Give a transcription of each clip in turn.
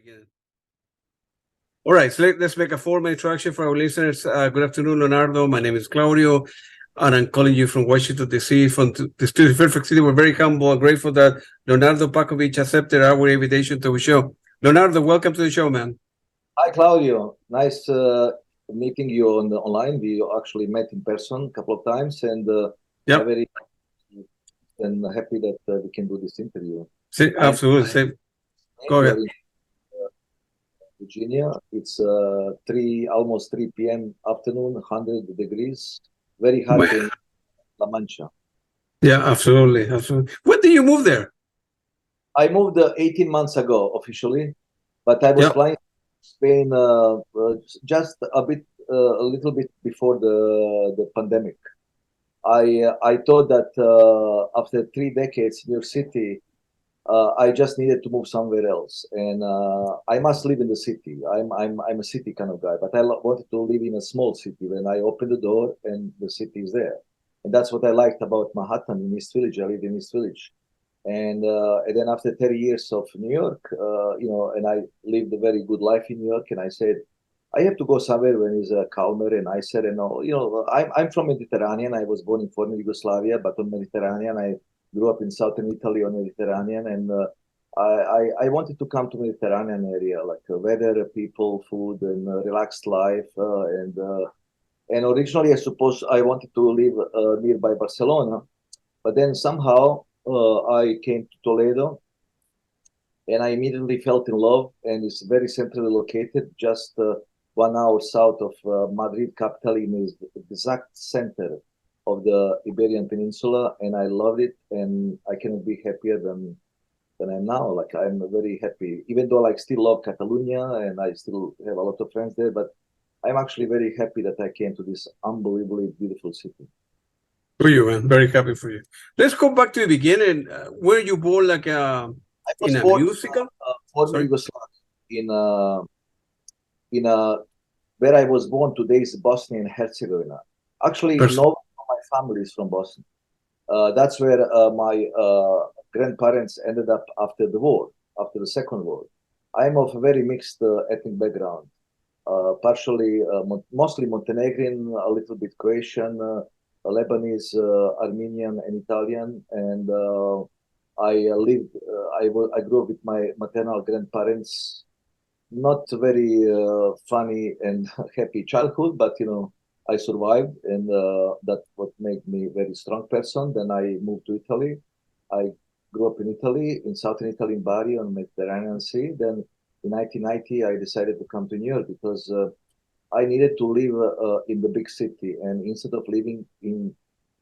Begin. All right, so let's make a formal introduction for our listeners. Good afternoon, Leonardo. My name is Claudio, and I'm calling you from Washington, D.C., from the studio Fairfax City. We're very humble and grateful that Leonardo Pavkovic accepted our invitation to the show. Leonardo, welcome to the show, man. Hi, Claudio. Nice meeting you online. We actually met in person a couple of times, and Yep. I'm very happy that we can do this interview. Absolutely. Go We are ahead. in Virginia. It's almost 3 p.m. afternoon, 100 degrees, very hot Well, in La Mancha. Yeah, absolutely. When did you move there? I moved 18 months ago officially, but I was Yep. flying to Spain just a little bit before the pandemic. I thought that after 3 decades in New York City, I just needed to move somewhere else, and I must live in the city. I'm a city kind of guy, but I wanted to live in a small city. When I opened the door, and the city is there, and that's what I liked about Manhattan in East Village. I lived in East Village, and then after 30 years of New York, and I lived a very good life in New York, and I said, I have to go somewhere when it's calmer. And I said, I'm from Mediterranean. I was born in former Yugoslavia, but on Mediterranean. I grew up in southern Italy on Mediterranean, and I wanted to come to Mediterranean area, like weather, people, food, and relaxed life. And originally, I suppose I wanted to live nearby Barcelona, but then somehow I came to Toledo, and I immediately fell in love. And it's very centrally located, just 1 hour south of Madrid capital, in the exact center of the Iberian Peninsula, and I loved it, and I cannot be happier than I'm now. Like, I'm very happy, even though I still love Catalonia and I still have a lot of friends there, but I'm actually very happy that I came to this unbelievably beautiful city. For you, man. Very happy for you. Let's go back to the beginning. Were you born like I in was a born musical? former Sorry. Yugoslavia in where I was born today is Bosnia and Herzegovina. Actually, Pers- no one of my family is from Bosnia. That's where my grandparents ended up after the war, after the Second War. I'm of a very mixed ethnic background, partially, mostly Montenegrin, a little bit Croatian, Lebanese, Armenian, and Italian. And I grew up with my maternal grandparents. Not very funny and happy childhood, but I survived, and that's what made me a very strong person. Then I moved to Italy. I grew up in Italy, in southern Italy, in Bari, on the Mediterranean Sea. Then in 1990, I decided to come to New York because I needed to live in the big city. And instead of living in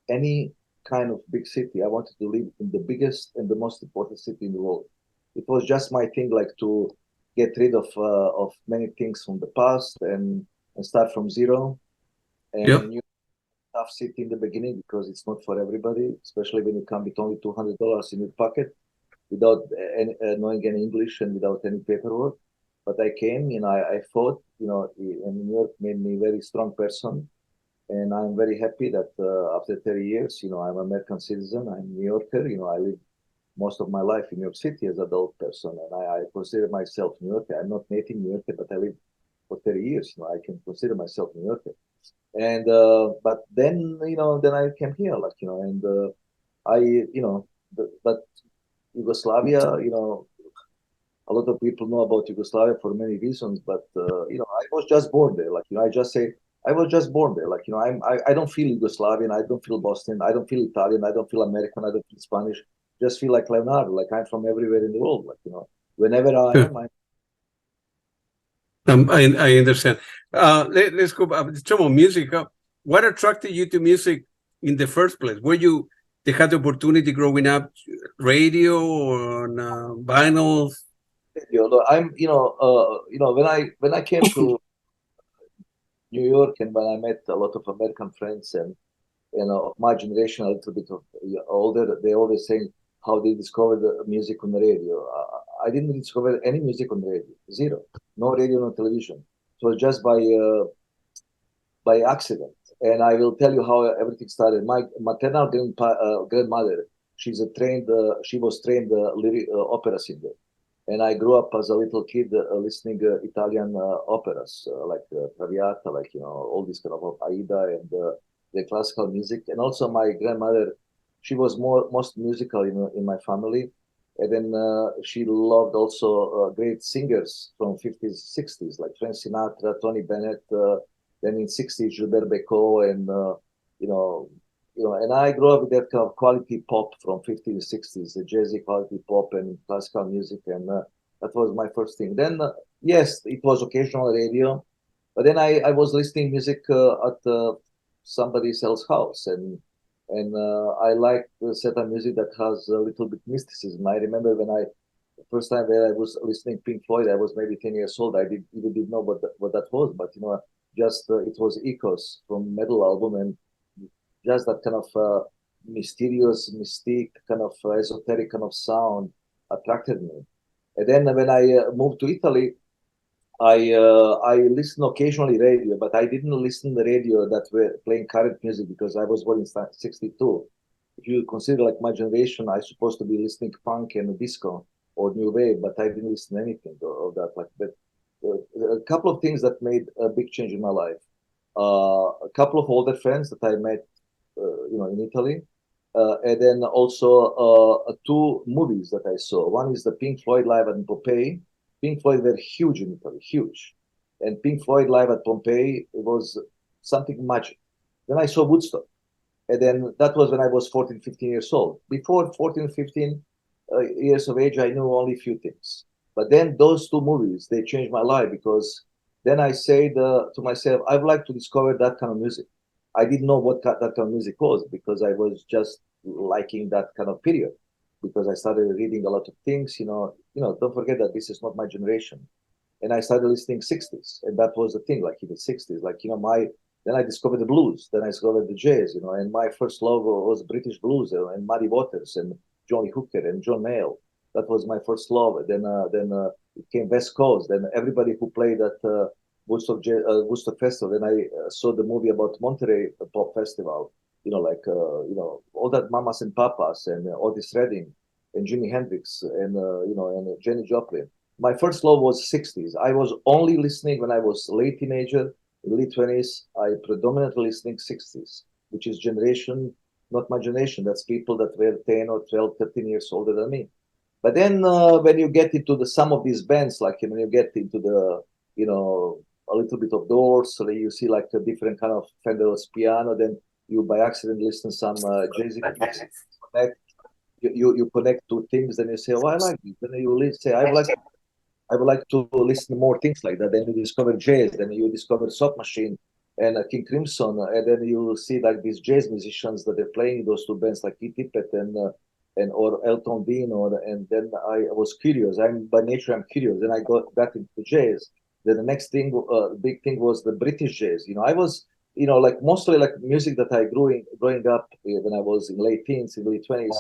any kind of big city, I wanted to live in the biggest and the most important city in the world. It was just my thing, like to get rid of many things from the past and start from zero. And Yep. New York is a tough city in the beginning because it's not for everybody, especially when you come with only $200 in your pocket, without knowing any English and without any paperwork. But I came, I fought, and New York made me a very strong person. And I'm very happy that after 30 years, I'm an American citizen. I'm a New Yorker. I live most of my life in New York City as an adult person, and I consider myself New Yorker. I'm not native New Yorker, but I live for 30 years. I can consider myself New Yorker. And but then I came here, and I, but Yugoslavia, a lot of people know about Yugoslavia for many reasons, but I was just born there. I just say I was just born there. I don't feel Yugoslavian, I don't feel Bosnian, I don't feel Italian, I don't feel American, I don't feel Spanish. Just feel like Leonardo, like I'm from everywhere in the world. Whenever I Yeah. am, I understand. Let's go back. Some more music. What attracted you to music in the first place? Were you they had the opportunity growing up, radio or on vinyl? I'm, when I came to New York, and when I met a lot of American friends, and of my generation, a little bit of older, they always saying how they discovered the music on the radio. I didn't discover any music on the radio, zero, no radio, no television. So just by accident. And I will tell you how everything started. My maternal grandmother, she was trained opera singer, And I grew up as a little kid listening Italian operas like Traviata, like all this kind of Aida and the classical music. And also my grandmother, she was most musical in my family. And then she loved also great singers from 50s, 60s, like Frank Sinatra, Tony Bennett. Then in 60s, Gilbert Bécaud, and you know, and I grew up with that kind of quality pop from 50s, 60s, the jazzy quality pop and classical music, and that was my first thing. Then, yes, it was occasional radio, but then I was listening music at somebody else's house, and I like certain music that has a little bit mysticism. I remember when the first time that I was listening Pink Floyd, I was maybe 10 years old. I didn't know what that was, but just it was Echoes from Metal album, and just that kind of mysterious, mystique, kind of esoteric kind of sound attracted me. And then when I moved to Italy, I listen occasionally radio, but I didn't listen the radio that were playing current music because I was born in '62. If you consider like my generation, I supposed to be listening punk and disco or new wave, but I didn't listen to anything of that. Like, but a couple of things that made a big change in my life. A couple of older friends that I met, in Italy, and then also two movies that I saw. One is the Pink Floyd live at Pompeii. Pink Floyd were huge in Italy, huge, and Pink Floyd live at Pompeii was something magic. Then I saw Woodstock, and then that was when I was 14, 15 years old. Before 14, 15 years of age, I knew only a few things. But then those two movies, they changed my life because then I said to myself, I would like to discover that kind of music. I didn't know what that kind of music was because I was just liking that kind of period because I started reading a lot of things. Don't forget that this is not my generation, and I started listening 60s, and that was the thing. Like in the 60s, like then I discovered the blues, then I discovered the jazz, and my first love was British blues and Muddy Waters and Johnny Hooker and John Mayall. That was my first love. Then it came West Coast. Then everybody who played at Woodstock Festival. Then I saw the movie about Monterey Pop Festival. All that Mamas and Papas and Otis Redding and Jimi Hendrix and Jenny Joplin. My first love was 60s. I was only listening when I was late teenager, late 20s. I predominantly listening 60s, which is generation, not my generation. That's people that were 10 or 12, 13 years older than me. But then when you get into some of these bands, like when you get into a little bit of Doors, so you see like a different kind of Fender's piano, then you by accident listen some jazzy connect. You connect to things, then you say, "Oh, I like this." Then you say, I would like to listen to more things like that." Then you discover jazz, then you discover Soft Machine and King Crimson, and then you see like these jazz musicians that are playing those two bands like Keith Tippett and or Elton Dean, and then I was curious. By nature I'm curious. Then I got into jazz. Then the next thing, big thing was the British jazz. I was like mostly like music that I growing up when I was in late teens, in late 20s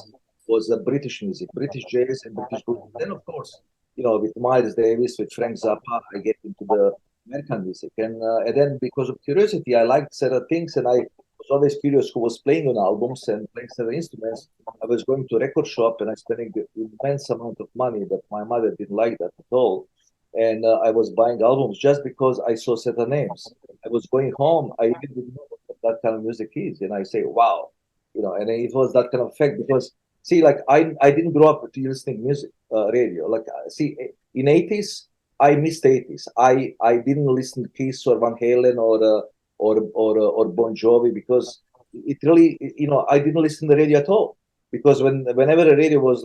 was British music, British jazz and British blues. Then of course, with Miles Davis, with Frank Zappa, I get into the American music, and then because of curiosity, I liked certain things, and I was always curious who was playing on albums and playing certain instruments. I was going to a record shop and I spending immense amount of money that my mother didn't like that at all. And I was buying albums just because I saw certain names. I was going home, I even didn't know what that kind of music is. And I say, wow, and it was that kind of effect because see, like I didn't grow up to listening music, radio. Like see, in 80s, I missed 80s. I didn't listen to Kiss or Van Halen or Bon Jovi because it really, I didn't listen to the radio at all because whenever a radio was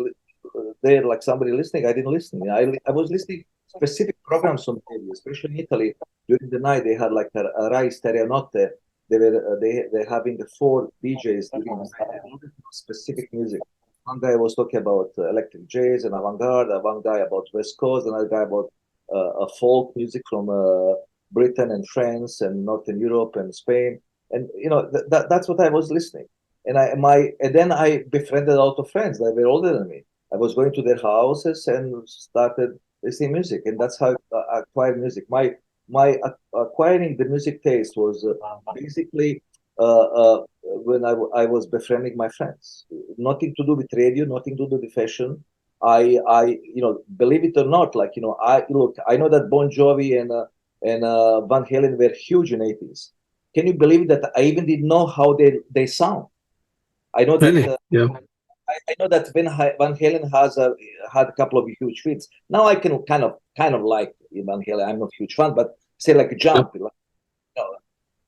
there, like somebody listening, I didn't listen. I was listening specific programs on the radio, especially in Italy. During the night, they had like a Rai Stereo Notte. They're having the four DJs during the night, specific music. One guy was talking about electric jazz and avant-garde, one guy about West Coast, another guy about folk music from Britain and France and Northern Europe and Spain. And that's what I was listening. And then I befriended a lot of friends that were older than me. I was going to their houses and started listening music, and that's how I acquired music. My acquiring the music taste was basically when I was befriending my friends. Nothing to do with radio, nothing to do with fashion. believe it or not, like, I know that Bon Jovi and Van Halen were huge in 80s. Can you believe that I even didn't know how they sound? I know that Really? Yeah. I know that Van Halen had a couple of huge hits. Now I can kind of like Van Halen. I'm not a huge fan, but say like Yep. Jump, like,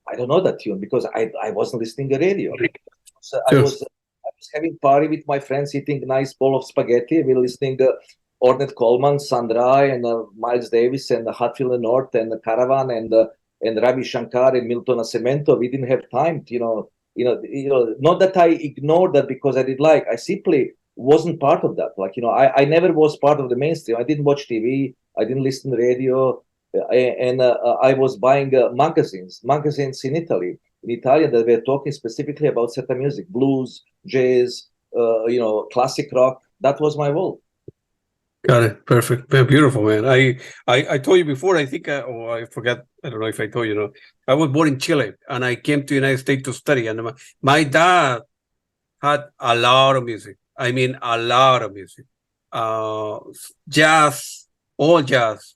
I don't know that tune because I wasn't listening to radio. So Sure. I was having party with my friends, eating nice bowl of spaghetti. We're listening to Ornette Coleman, Sandra, and Miles Davis, and Hatfield and North, and Caravan, and Ravi Shankar and Milton Nascimento. We didn't have time to, not that I ignored that because I did like. I simply wasn't part of that. Like, I never was part of the mainstream. I didn't watch TV. I didn't listen to radio. And I was buying magazines in Italy, in Italian, that were talking specifically about certain music, blues, jazz, classic rock. That was my world. Got it. Perfect. Beautiful, man. I told you before, I think, I forgot. I don't know if I told you, I was born in Chile and I came to the United States to study. And my dad had a lot of music. I mean, a lot of music. Jazz, all jazz.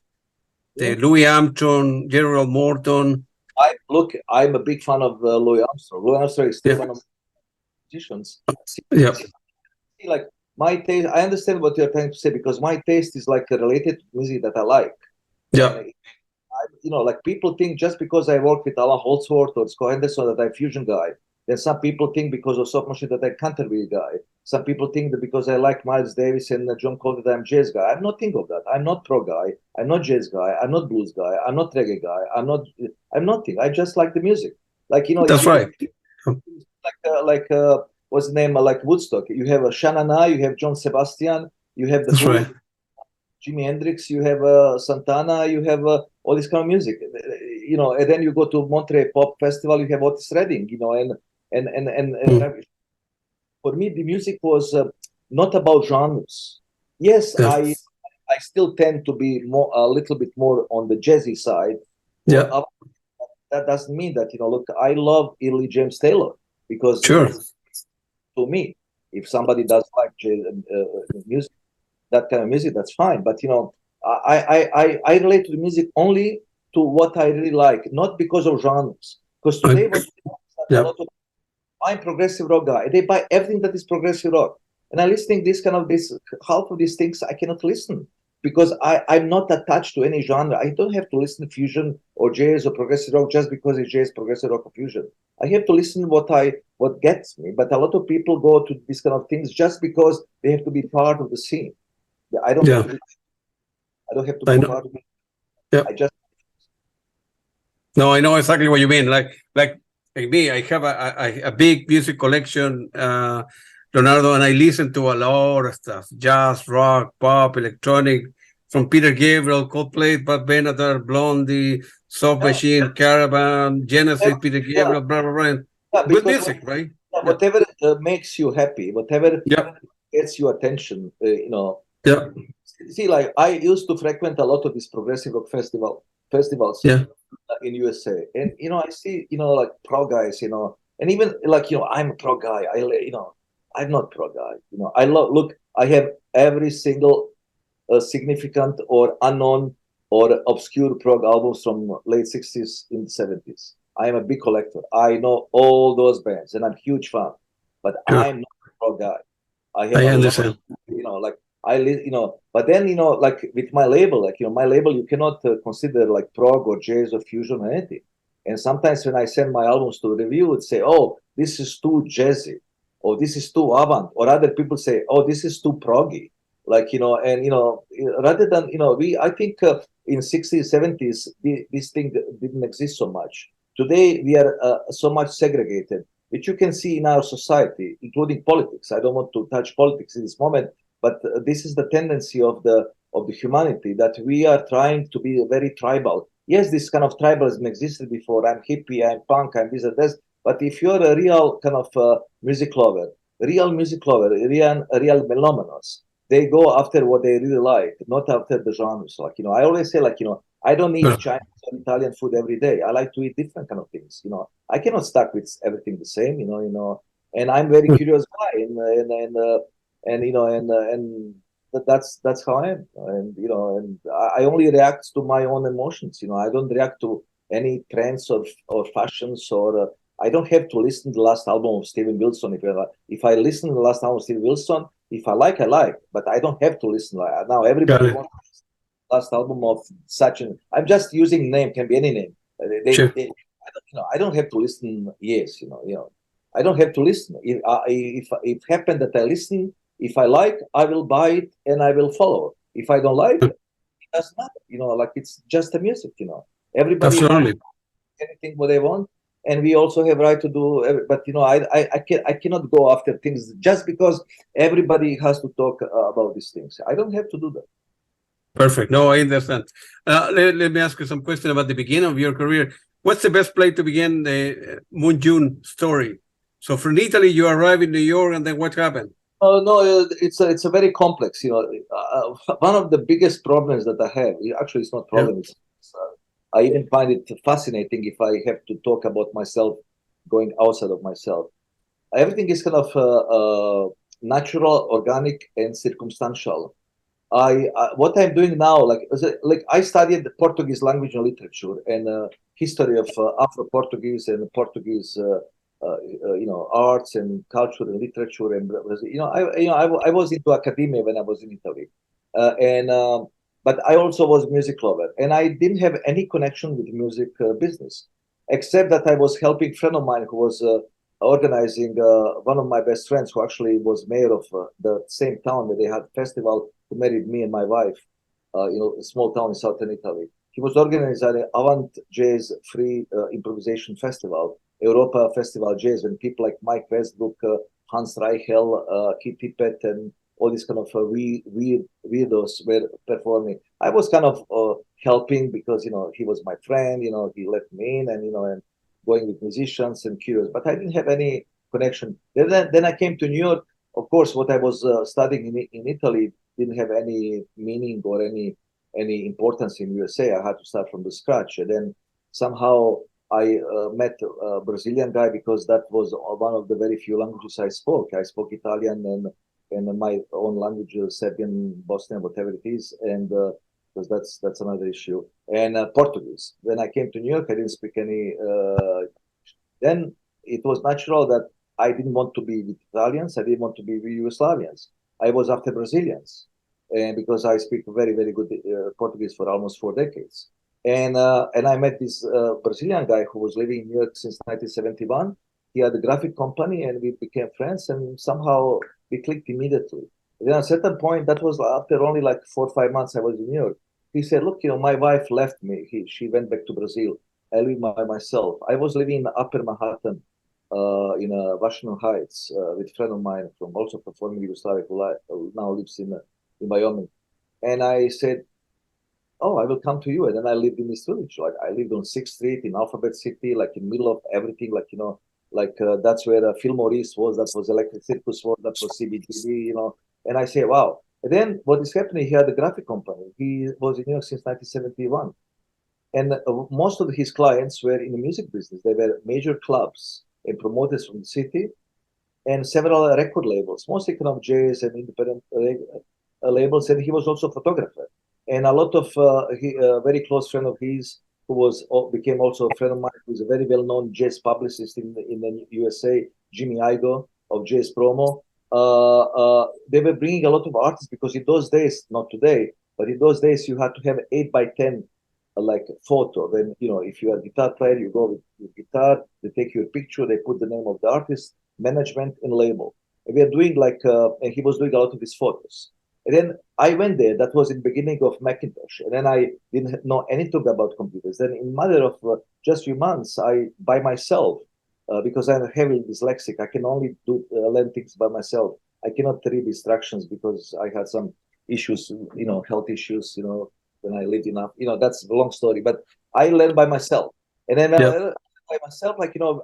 The Louis Armstrong, Gerald Morton. I'm a big fan of Louis Armstrong. Louis Armstrong is still one of my musicians. Yeah. Like, my taste, I understand what you're trying to say because my taste is like related to music that I like. Yeah. Like, people think just because I work with Allan Holdsworth or Scott Henderson that I'm a fusion guy. Then some people think because of Soft Machine that I'm a Canterbury guy. Some people think that because I like Miles Davis and John Cole that I'm a jazz guy. I'm nothing of that. I'm not pro guy. I'm not jazz guy. I'm not blues guy. I'm not reggae guy. I'm nothing. I just like the music. Like, That's right. What's the name? Like Woodstock. You have Shanana, you have John Sebastian, you have the That's right. Jimi Hendrix, you have Santana, you have all this kind of music, and then you go to Monterey Pop Festival, you have Otis Redding, for me, the music was not about genres. Yes, Yeah. I still tend to be a little bit more on the jazzy side. Yeah. That doesn't mean that, look, I love Early James Taylor because Sure. To me, if somebody does like jazz, music, that kind of music, that's fine. But I relate to the music only to what I really like, not because of genres. Because today, I'm progressive rock guy. They buy everything that is progressive rock, and I'm listening this half of these things I cannot listen because I'm not attached to any genre. I don't have to listen to fusion or jazz or progressive rock just because it's jazz, progressive rock, or fusion. I have to listen what gets me. But a lot of people go to these kind of things just because they have to be part of the scene. I don't have to be part of it. Yeah. I just No, I know exactly what you mean. Like me, I have a big music collection, Leonardo, and I listen to a lot of stuff: jazz, rock, pop, electronic, from Peter Gabriel, Coldplay, Pat Benatar, Blondie, Soft Machine, Caravan, Genesis, Peter Gabriel, blah blah blah. Good music, right? Whatever makes you happy, whatever gets your attention, Yeah. See, like, I used to frequent a lot of these progressive rock festivals in USA, and I see like pro guys, and even like I'm a pro guy. I'm not pro guy. I look. I have every single significant or unknown or obscure prog albums from late 60s in the 70s. I am a big collector. I know all those bands, and I'm a huge fan. But I'm not a prog guy. I understand. Like but then like with my label, like my label, you cannot consider like prog or jazz or fusion or anything. And sometimes when I send my albums to review, it say, "Oh, this is too jazzy," or "This is too avant," or other people say, "Oh, this is too proggy." Like rather than I think in 60s, 70s, this thing didn't exist so much. Today we are so much segregated, which you can see in our society, including politics. I don't want to touch politics in this moment, but this is the tendency of the humanity, that we are trying to be very tribal. Yes, this kind of tribalism existed before. I'm hippie, I'm punk, I'm this and this. But if you're a real kind of music lover, real melomans, they go after what they really like, not after the genres. Like, I always say, like, I don't eat Chinese or Italian food every day. I like to eat different kind of things. I cannot stuck with everything the same. And I'm very curious guy, and that's how I am, and and I only react to my own emotions. I don't react to any trends or fashions or. I don't have to listen to the last album of Steven Wilson. If I listen to the last album of Steven Wilson, if I like, but I don't have to listen. Now Got everybody it. wants the last album of such and I'm just using name, can be any name. Sure. I don't have to listen. Yes, I don't have to listen. If it happened that I listen, if I like, I will buy it and I will follow. If I don't like, it doesn't matter. Like it's just the music. Everybody has Absolutely. anything what they want, and we also have right to do. But I cannot go after things just because everybody has to talk about these things. I don't have to do that. Perfect. No, I understand. Let me ask you some question about the beginning of your career. What's the best place to begin the MoonJune story? So from Italy, you arrive in New York, and then what happened? Oh no, it's a very complex. One of the biggest problems that I have. Actually, it's not Yeah. problem. I even find it fascinating if I have to talk about myself, going outside of myself. Everything is kind of natural, organic, and circumstantial. What I'm doing now, like I studied Portuguese language and literature and history of Afro-Portuguese and Portuguese, arts and culture and literature. And I was into academia when I was in Italy, and but I also was a music lover, and I didn't have any connection with music business, except that I was helping a friend of mine who was organizing one of my best friends, who actually was mayor of the same town where they had festival, who married me and my wife, a small town in southern Italy. He was organizing an avant jazz free improvisation festival, Europa Festival Jazz, when people like Mike Westbrook, Hans Reichel, Keith Tippett, and all these kind of weirdos were performing. I was kind of helping because he was my friend. He let me in, and going with musicians and curious, but I didn't have any connection. Then I came to New York. Of course, what I was studying in Italy didn't have any meaning or any importance in USA. I had to start from the scratch, and then somehow I met a Brazilian guy because that was one of the very few languages I spoke. I spoke Italian and my own language, Serbian, Bosnian, whatever it is, and because that's another issue. And Portuguese. When I came to New York, I didn't speak any. Then it was natural that I didn't want to be with Italians. I didn't want to be with Yugoslavians. I was after Brazilians, and because I speak very very good Portuguese for almost 4 decades. And I met this Brazilian guy who was living in New York since 1971. He had a graphic company, and we became friends, and somehow we clicked immediately. Then at a certain point, that was after only like 4 or 5 months I was in New York. He said, "Look, my wife left me. She went back to Brazil. I live by myself. I was living in Upper Manhattan, in Washington Heights, with a friend of mine from also performing Yugoslavia, who now lives in Wyoming." And I said, "Oh, I will come to you." And then I lived in this village. Like I lived on 6th Street in Alphabet City, like in the middle of everything. That's where Fillmore East was. That was Electric Circus was. That was CBGB. And I say, wow. And then what is happening? He had a graphic company. He was in New York since 1971. And most of his clients were in the music business. They were major clubs and promoters from the city and several record labels, mostly kind of jazz and independent labels. And he was also a photographer. And a lot of very close friend of his who became also a friend of mine, who's a very well-known jazz publicist in the USA, Jimmy Igo of Jazz Promo. They were bringing a lot of artists because in those days, not today, but in those days you had to have 8x10 like photo. Then if you are a guitar player, you go with your guitar, they take your picture, they put the name of the artist, management, and label. And we are doing and he was doing a lot of these photos. And then I went there. That was in the beginning of Macintosh. And then I didn't know anything about computers. Then in a matter of just few months, by myself, because I'm heavily dyslexic, I can only learn things by myself. I cannot read instructions because I had some issues, health issues, when I lived enough. That's a long story. But I learned by myself. And then by myself,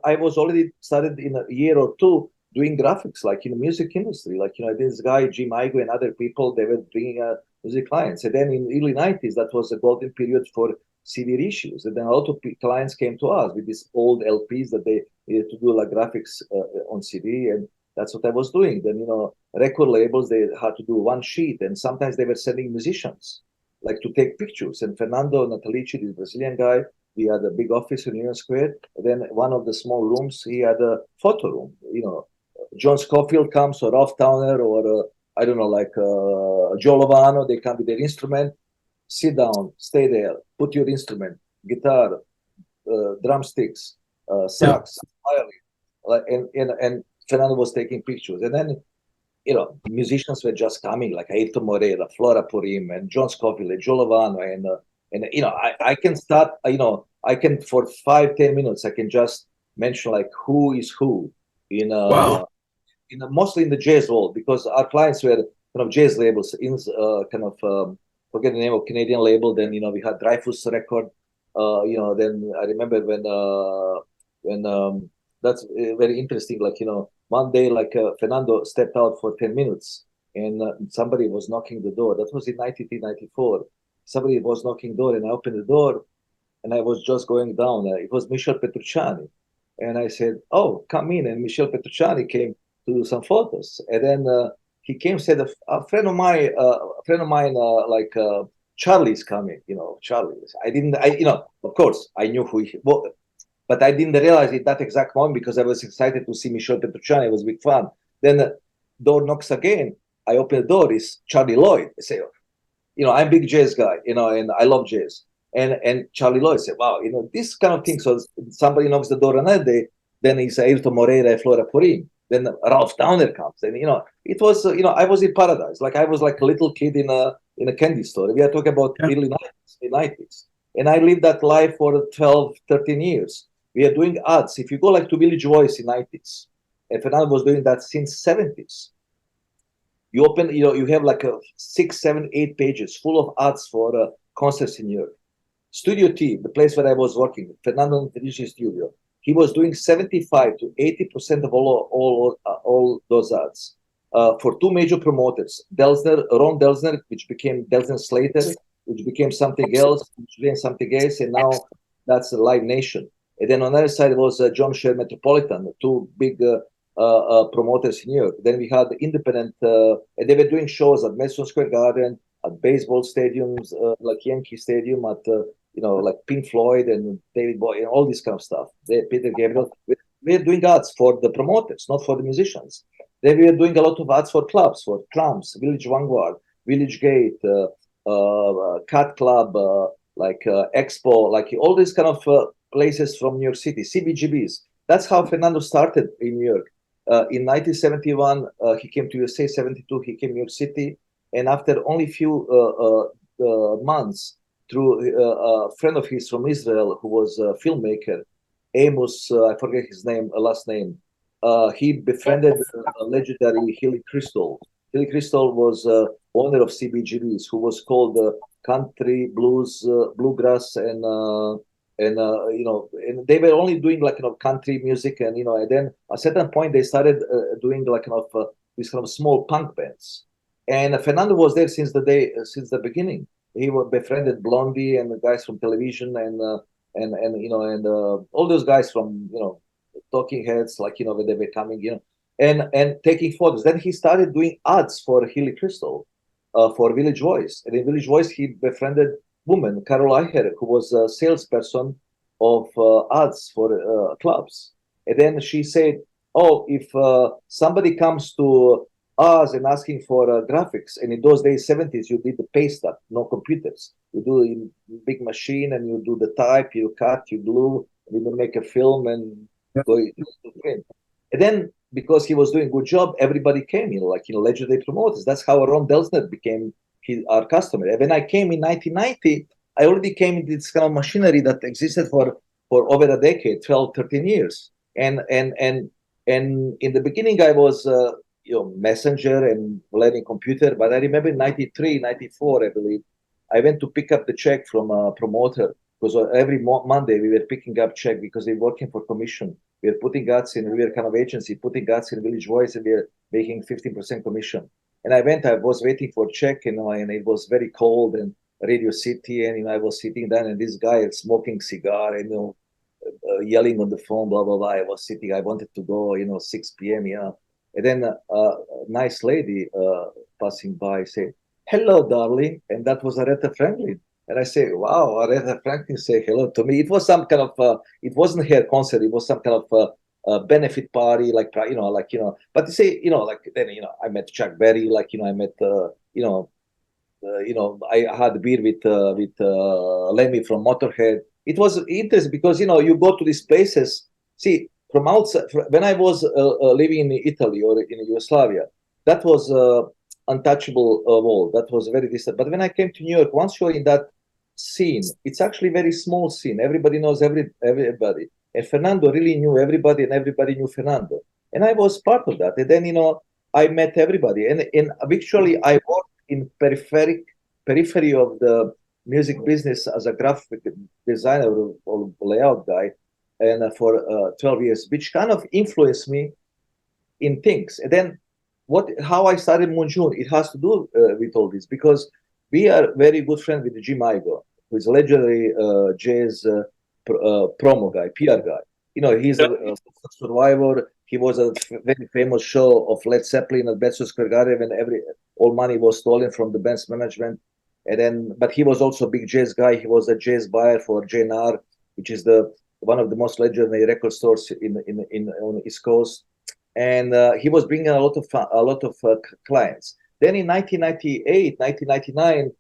I was already started in a year or two doing graphics, like in the music industry. This guy, Jim Igo and other people, they were bringing music clients. And then in the early 90s, that was a golden period for CD issues. And then a lot of clients came to us with these old LPs that they needed to do like graphics on CD. That's what I was doing. Then, record labels, they had to do one sheet, and sometimes they were sending musicians, like to take pictures. And Fernando Natalici, this Brazilian guy, he had a big office in Union Square. And then one of the small rooms, he had a photo room. John Scofield comes, or Ralph Towner, or I don't know, like Joe Lovano, they come with their instrument, sit down, stay there, put your instrument, guitar, drumsticks, sax, violin, and Fernando was taking pictures. And then, musicians were just coming, like Ayrton Moreira, Flora Purim, and John Scofield, and Joe Lovano, and I can start, I can for 5-10 minutes, I can just mention like who is who in Wow. mostly in the jazz world, because our clients were kind of jazz labels, forget the name of Canadian label. Then we had Dreyfus Record. Then I remember when that's very interesting. Like one day, like Fernando stepped out for 10 minutes, and somebody was knocking the door. That was in 1994. Somebody was knocking the door, and I opened the door, and I was just going down. It was Michel Petrucciani, and I said, "Oh, come in." And Michel Petrucciani came to do some photos, and then he came, said, "A friend of mine, Charlie's coming." Charlie. I didn't, of course, I knew who he was, but I didn't realize it that exact moment because I was excited to see Michel Petrucciani. It was big fun. Then the door knocks again. I open the door. It's Charlie Lloyd. I say, I'm a big jazz guy, and I love jazz. And Charlie Lloyd said, "Wow, this kind of thing." So somebody knocks the door another day. Then it's Ayrton Moreira, Flora Purim. Then Ralph Towner comes. And it was, I was in paradise. Like I was like a little kid in a candy store. We are talking about early 90s. And I lived that life for 12, 13 years. We are doing ads. If you go like to Village Voice in 90s, and Fernando was doing that since 70s. You open, you have like 6, 7, 8 pages full of ads for concerts in New York. Studio T, the place where I was working, Fernando Natalici studio, he was doing 75 to 80% of all those ads for two major promoters, Ron Delsner, which became Delsner Slater, which became something else, and now that's Live Nation. And then on the other side was John Sher Metropolitan, two big promoters in New York. Then we had independent, and they were doing shows at Madison Square Garden, at baseball stadiums, like Yankee Stadium, at like Pink Floyd and David Bowie, and all this kind of stuff. Peter Gabriel. We're doing ads for the promoters, not for the musicians. Then we are doing a lot of ads for clubs, for Trumps, Village Vanguard, Village Gate, Cat Club, Expo, like all these kind of places from New York City, CBGBs. That's how Fernando started in New York. In 1971, he came to USA. 72, he came to New York City, and after only few months, through a friend of his from Israel who was a filmmaker, Amos, I forget his last name. He befriended a legendary Hilly Crystal. Hilly Crystal was owner of CBGBs, who was called country, blues, bluegrass, and they were only doing like country music, and and then at a certain point they started doing like these kind of small punk bands. And Fernando was there since the beginning. He befriended Blondie and the guys from television and all those guys from Talking Heads, like when they were coming, and taking photos. Then he started doing ads for Hilly Crystal, for Village Voice, and in Village Voice he befriended woman Carol Eicher, who was a salesperson of ads for clubs. And then she said, "Oh, if somebody comes to us and asking for graphics, and in those days, 70s, you did the paste up, no computers. You do in big machine, and you do the type, you cut, you glue, and you make a film and go to print." And then, because he was doing a good job, everybody came, legendary promoters. That's how Ron Delsner became our customer. And when I came in 1990, I already came in this kind of machinery that existed for over a decade, 12, 13 years. And in the beginning, I was messenger and learning computer. But I remember in 93, 94, I believe, I went to pick up the check from a promoter, because every Monday we were picking up check because we were working for commission. We were putting ads in, we were kind of agency, putting ads in Village Voice, and we were making 15% commission. And I was waiting for check, and it was very cold, and Radio City, and I was sitting down, and this guy smoking cigar, and yelling on the phone, blah blah blah. I was sitting. I wanted to go, 6 p.m. And then a nice lady passing by say, "Hello, darling," and that was Aretha Franklin. And I say, "Wow, Aretha Franklin say hello to me." It was some kind of it wasn't her concert. It was some kind of benefit party, like But to say, like then I met Chuck Berry, like I met I had a beer with Lemmy from Motorhead. It was interesting because you go to these places. See, from outside, when I was living in Italy or in Yugoslavia, that was untouchable world. That was very distant. But when I came to New York, once you're in that scene, it's actually a very small scene. Everybody knows everybody, and Fernando really knew everybody, and everybody knew Fernando. And I was part of that. And then I met everybody, and actually I worked in periphery of the music business as a graphic designer or layout guy, and for 12 years, which kind of influenced me in things. And then how I started MoonJune, it has to do with all this because we are very good friends with Jim Igo, who is a legendary jazz promo guy, PR guy. He's a survivor. He was a very famous show of Led Zeppelin at Madison Square Garden when all money was stolen from the band's management. And then, but he was also a big jazz guy. He was a jazz buyer for JNR, which is one of the most legendary record stores on the East Coast. And he was bringing a lot of clients. Then in 1998, 1999,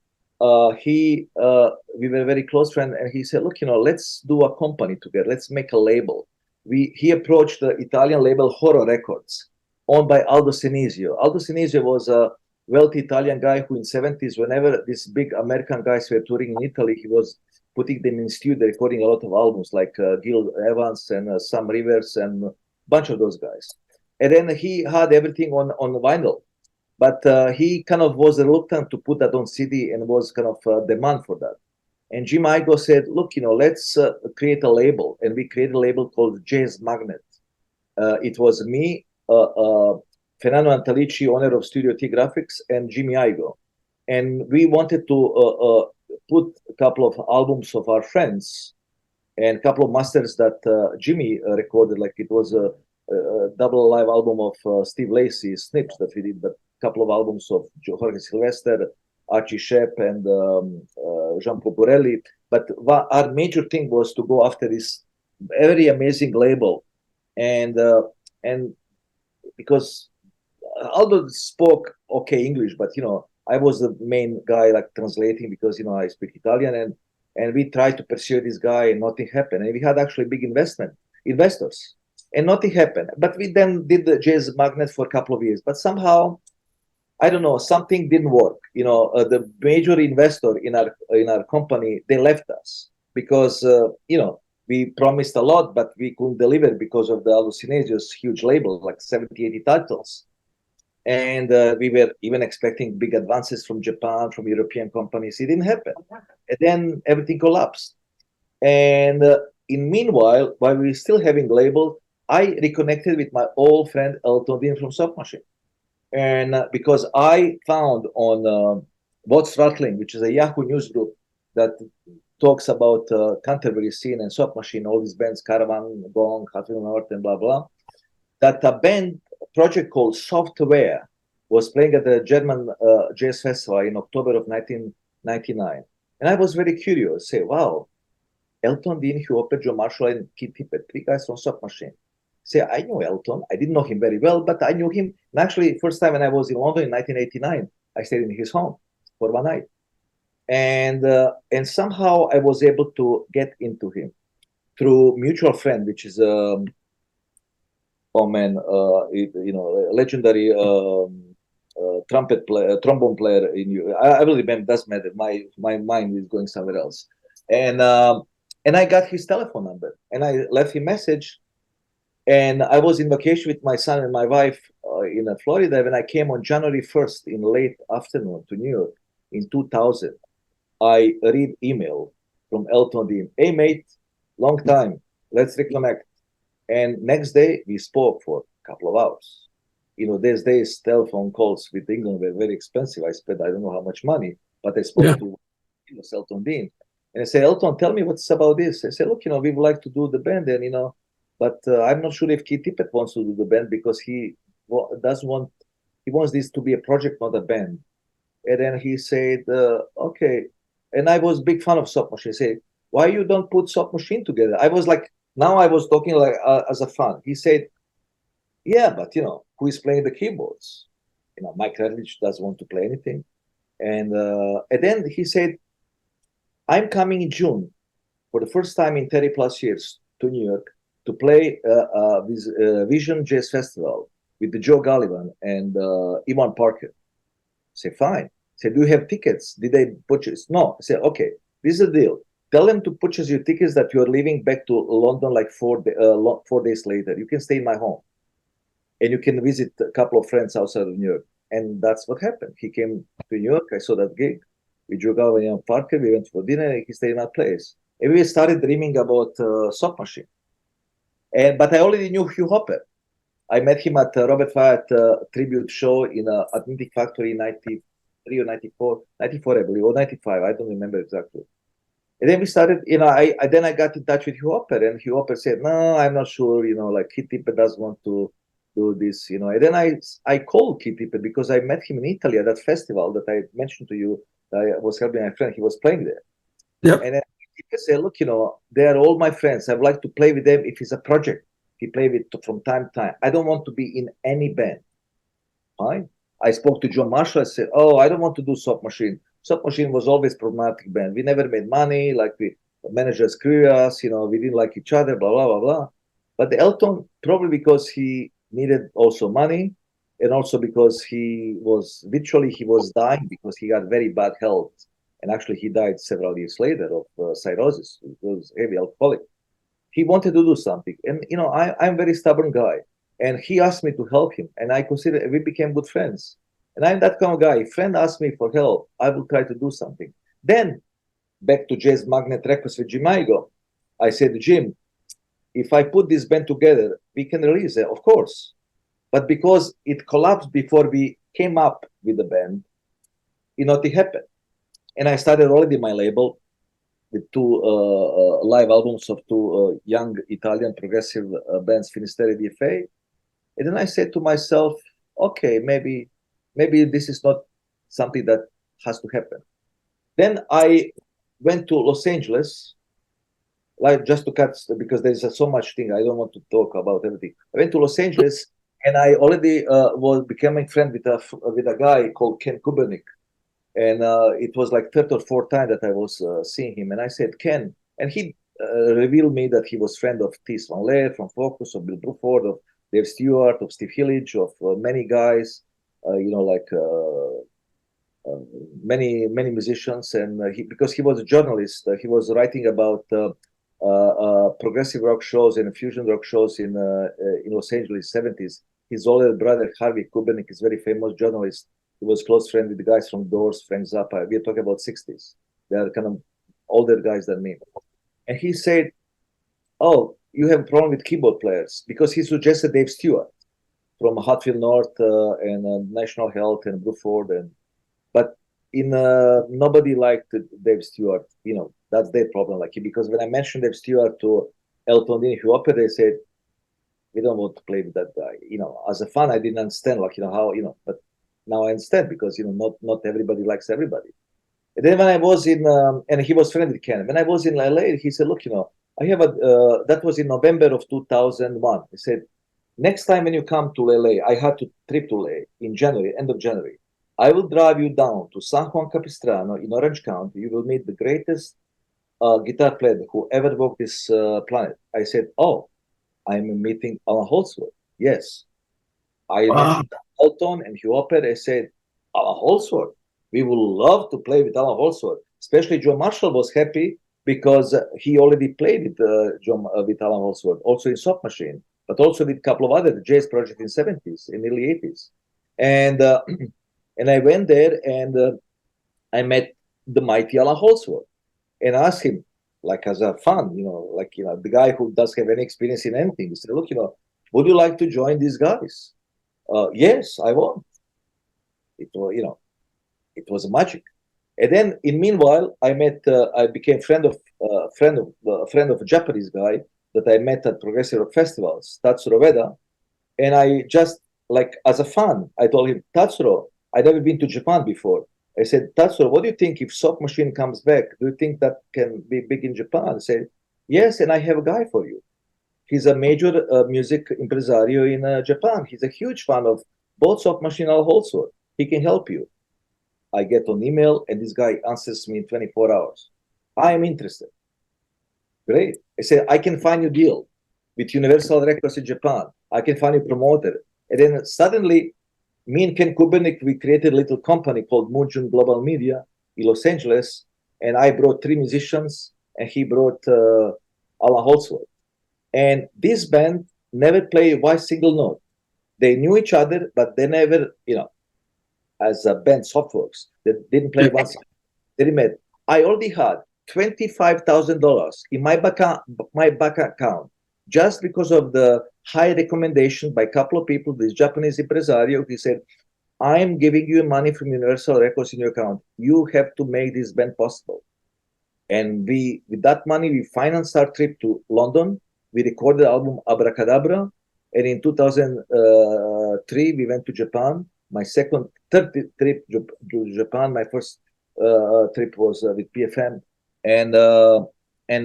we were very close friends, and he said, "Look, let's do a company together. Let's make a label." He approached the Italian label Horror Records, owned by Aldo Senisio. Aldo Senisio was a wealthy Italian guy who in '70s, whenever these big American guys were touring in Italy, he was putting them in studio, recording a lot of albums like Gil Evans and Sam Rivers and a bunch of those guys. And then he had everything on vinyl, but he kind of was reluctant to put that on CD and was kind of demand for that. And Jim Igo said, "Look, let's create a label." And we created a label called Jazz Magnet. It was me, Fernando Antalici, owner of Studio T Graphics, and Jimmy Igo. And we wanted to put a couple of albums of our friends and a couple of masters that Jimmy recorded, like it was a double live album of Steve Lacy, Snips that we did, but a couple of albums of Jorge Sylvester, Archie Shepp, and Jean Paul Borelli. But our major thing was to go after this very amazing label, and because Aldo spoke okay English, but I was the main guy like translating because I speak Italian, and we tried to pursue this guy, and nothing happened. And we had actually big investors, and nothing happened. But we then did the Jazz Magnet for a couple of years, but somehow, I don't know, something didn't work. The major investor in our company, they left us because we promised a lot, but we couldn't deliver because of the Aldo Senesio's huge label, like 70, 80 titles. And we were even expecting big advances from Japan, from European companies. It didn't happen. And then everything collapsed. And in meanwhile, while we were still having label, I reconnected with my old friend Elton Dean from Soft Machine. And because I found on What's Rattling, which is a Yahoo news group that talks about Canterbury scene and Soft Machine, all these bands, Caravan, Gong, Hatfield North, and blah, blah, that a project called Software was playing at the German Jazz Festival in October of 1999. And I was very curious, say, wow, Elton Dean, Hugh Hopper, Joe Marshall, and Keith Tippett, three guys from Soft Machine. Say, I knew Elton. I didn't know him very well, but I knew him. And actually, first time when I was in London in 1989, I stayed in his home for one night. And somehow I was able to get into him through mutual friend, which is legendary trombone player in you. I really remember. Doesn't matter. My mind is going somewhere else. And I got his telephone number, and I left him a message. And I was in vacation with my son and my wife in Florida. When I came on January 1st in late afternoon to New York in 2000, I read email from Elton Dean. "Hey, mate, long time. Let's reconnect." And next day, we spoke for a couple of hours. These days, telephone calls with England were very expensive. I spent, I don't know how much money, but I spoke to Elton Dean. And I said, "Elton, tell me what's about this." I said, "Look, we would like to do the band, and, but I'm not sure if Keith Tippett wants to do the band because he doesn't want. He wants this to be a project, not a band. And then he said, okay. And I was big fan of Soft Machine. He said, why you don't put Soft Machine together? I was like, now I was talking like as a fan. He said, yeah, but who is playing the keyboards? Mike Redlich doesn't want to play anything. And then he said, I'm coming in June for the first time in 30 plus years to New York to play this Vision Jazz Festival with the Joe Gallivan and Ivan Parker. I said, fine. I said, do you have tickets? Did they purchase? No. I said, okay, this is the deal. Tell them to purchase your tickets that you are leaving back to London like 4 days later. You can stay in my home. And you can visit a couple of friends outside of New York. And that's what happened. He came to New York. I saw that gig. We drove out and Parker. We went for dinner. And he stayed in my place. And we started dreaming about Soft Machine. But I already knew Hugh Hopper. I met him at Robert Wyatt tribute show in Atlantic Factory in 93 or 94, 94, I believe, or 95. I don't remember exactly. And then we started, then I got in touch with Hugh Hopper, and Hugh Hopper said, no, I'm not sure, like Keith Tippett doesn't want to do this, And then I called Keith Tippett because I met him in Italy at that festival that I mentioned to you. I was helping my friend. He was playing there. Yep. And then he said, look, they are all my friends. I'd like to play with them if it's a project. He played with from time to time. I don't want to be in any band. Fine. I spoke to John Marshall. I said, oh, I don't want to do Soft Machine. Soft Machine was always problematic band. We never made money. Like managers screwed us. We didn't like each other. Blah blah blah blah. But the Elton, probably because he needed also money, and also because he was dying because he had very bad health, and actually he died several years later of cirrhosis. He was heavy alcoholic. He wanted to do something, and I'm a very stubborn guy, and he asked me to help him, and I consider we became good friends. And I'm that kind of guy. If a friend asks me for help, I will try to do something. Then back to Jazz Magnet Records with Jim Igo, I said, Jim, if I put this band together, we can release it, of course. But because it collapsed before we came up with the band, it happened. And I started already my label with two live albums of two young Italian progressive bands, Finisterre DFA. And then I said to myself, okay, maybe this is not something that has to happen. Then I went to Los Angeles, like just to cut, because there's so much thing. I don't want to talk about everything. I went to Los Angeles, and I already was becoming friend with a guy called Ken Kubernik. And it was like third or fourth time that I was seeing him. And I said, Ken, and he revealed me that he was friend of Ties Van Leer from Focus, of Bill Bruford, of Dave Stewart, of Steve Hillage, of many guys, many musicians. And because he was a journalist, he was writing about progressive rock shows and fusion rock shows in Los Angeles 70s. His older brother, Harvey Kubernik, is a very famous journalist. He was close friend with the guys from Doors, Frank Zappa. We are talking about 60s. They are kind of older guys than me. And he said, oh, you have a problem with keyboard players, because he suggested Dave Stewart from Hatfield North and National Health and Bruford. But nobody liked Dave Stewart. That's their problem. Because when I mentioned Dave Stewart to Elton Dean, Hugh Hopper, they said, we don't want to play with that guy. As a fan, I didn't understand how, but now I understand, because not everybody likes everybody. And then when I was in, and he was friendly with Ken. When I was in LA, he said, look, I have that was in November of 2001. He said, next time when you come to LA, I had to trip to LA in January, end of January. I will drive you down to San Juan Capistrano in Orange County. You will meet the greatest guitar player who ever walked this planet. I said, oh, I'm meeting Allan Holdsworth. Yes. I mentioned Elton and Hugh Hopper. I said, Allan Holdsworth. We would love to play with Allan Holdsworth. Especially John Marshall was happy because he already played with with Allan Holdsworth, also in Soft Machine, but also with a couple of other jazz projects in 70s, in early 80s. And and I went there and I met the mighty Allan Holdsworth and asked him, like as a fan, the guy who doesn't have any experience in anything. He said, look, would you like to join these guys? Yes, I want. It was, it was magic. And then, in meanwhile, I became friend of a Japanese guy that I met at progressive rock festivals, Tatsu Roveda, and I just like as a fan, I told him, Tatsuro, I'd never been to Japan before. I said, Tatsuro, what do you think if Sock Machine comes back? Do you think that can be big in Japan? I said, yes, and I have a guy for you. He's a major music impresario in Japan. He's a huge fan of both Sock Machine and Allan Holdsworth. He can help you. I get an email, and this guy answers me in 24 hours. I am interested. Great. I said, I can find you a deal with Universal Records in Japan. I can find you a promoter. And then suddenly, me and Ken Kubernik, we created a little company called MoonJune Global Media in Los Angeles. And I brought 3 musicians, and he brought Allan Holdsworth. And this band never played one single note. They knew each other, but they never, as a band softworks, they didn't play one single. They met. I already had $25,000 in my bank account just because of the high recommendation by a couple of people. This Japanese impresario, he said, I'm giving you money from Universal Records in your account. You have to make this band possible. And with that money, we financed our trip to London. We recorded the album Abracadabra. And in 2003, we went to Japan. My third trip to Japan. My first trip was with PFM. And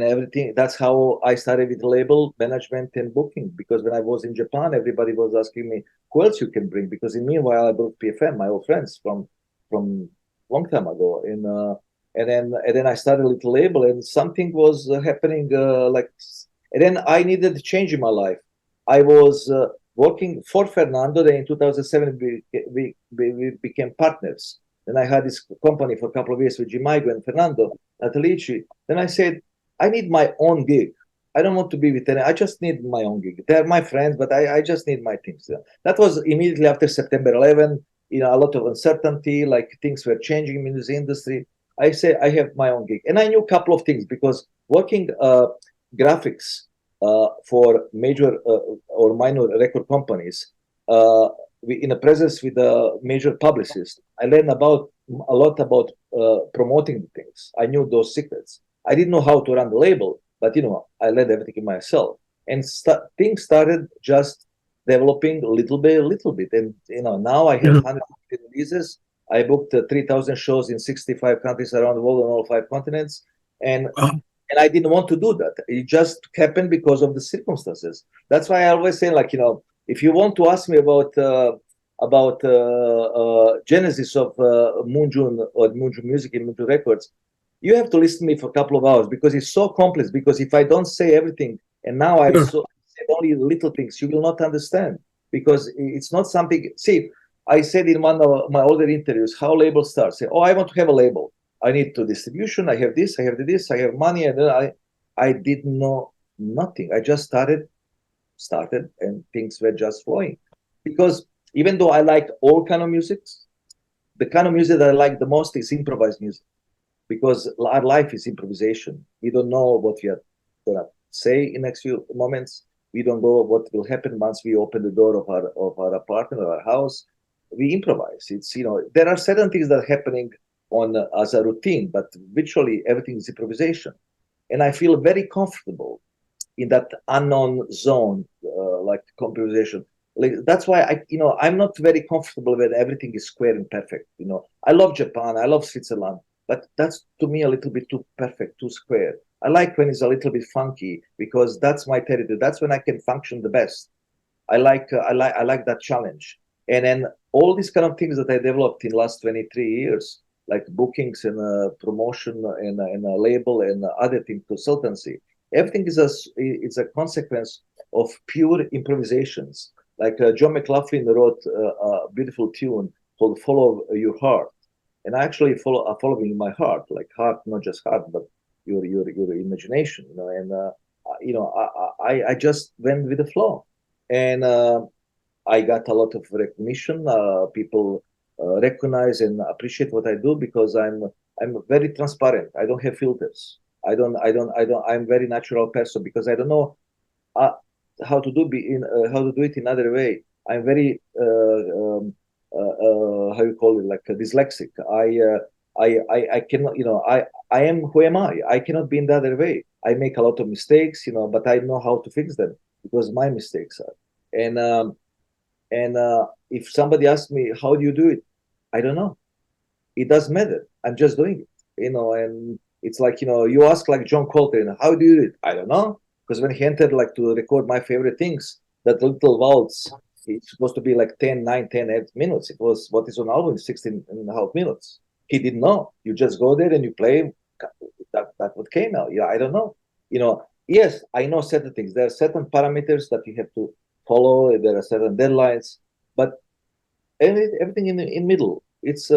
everything. That's how I started with label management and booking. Because when I was in Japan, everybody was asking me who else you can bring. Because in meanwhile, I brought PFM, my old friends from long time ago. And then I started a little label, and something was happening. And then I needed a change in my life. I was working for Fernando. Then in 2007, we became partners. Then I had this company for a couple of years with Jimaigo and Fernando Natalici. Then I said, I need my own gig. I don't want to be with any. I just need my own gig. They're my friends, but I just need my things. That was immediately after September 11. A lot of uncertainty, like things were changing in the music industry. I say I have my own gig, and I knew a couple of things because working graphics for major or minor record companies in a presence with a major publicist, I learned a lot about promoting things. I knew those secrets. I didn't know how to run the label, but I learned everything myself, and things started just developing little bit, and now I have 150 releases. I booked 3,000 shows in 65 countries around the world on all 5 continents, and I didn't want to do that. It just happened because of the circumstances. That's why I always say, if you want to ask me about genesis of MoonJune or MoonJune Music and MoonJune Records, you have to listen to me for a couple of hours because it's so complex. Because if I don't say everything, and now I said only little things, you will not understand because it's not something. See, I said in one of my older interviews how labels start. Say, I want to have a label. I need to distribution. I have this. I have this. I have money. And then I didn't know nothing. I just started, and things were just flowing. Because even though I like all kind of music, the kind of music that I like the most is improvised music. Because our life is improvisation. We don't know what we are gonna say in next few moments. We don't know what will happen once we open the door of our apartment or our house. We improvise. It's there are certain things that are happening on as a routine, but virtually everything is improvisation, and I feel very comfortable in that unknown zone, like improvisation. Like that's why I'm not very comfortable when everything is square and perfect. I love Japan, I love Switzerland, but that's to me a little bit too perfect, too square. I like when it's a little bit funky because that's my territory. That's when I can function the best. I like that challenge. And then all these kind of things that I developed in the last 23 years, like bookings and promotion and a label and other things, consultancy, everything is a consequence of pure improvisations. Like John McLaughlin wrote a beautiful tune called "Follow Your Heart," and I actually following my heart, like heart, not just heart, but your imagination. I just went with the flow, and I got a lot of recognition. People recognize and appreciate what I do because I'm very transparent. I don't have filters. I'm very natural person because I don't know how to do it in other way. I'm very how you call it, like dyslexic. I cannot, I am who am I? I cannot be in the other way. I make a lot of mistakes, but I know how to fix them because my mistakes are. And And if somebody asks me, how do you do it? I don't know. It doesn't matter. I'm just doing it, and it's like, you ask like John Coltrane, how do you do it? I don't know. Because when he entered like to record my favorite things, that little waltz, it's supposed to be like 10, 9, 10 minutes. It was what is on album, 16 and a half minutes. He didn't know. You just go there and you play that what came out. Yeah, I don't know. Yes, I know certain things. There are certain parameters that you have to follow. There are certain deadlines, but everything in middle, it's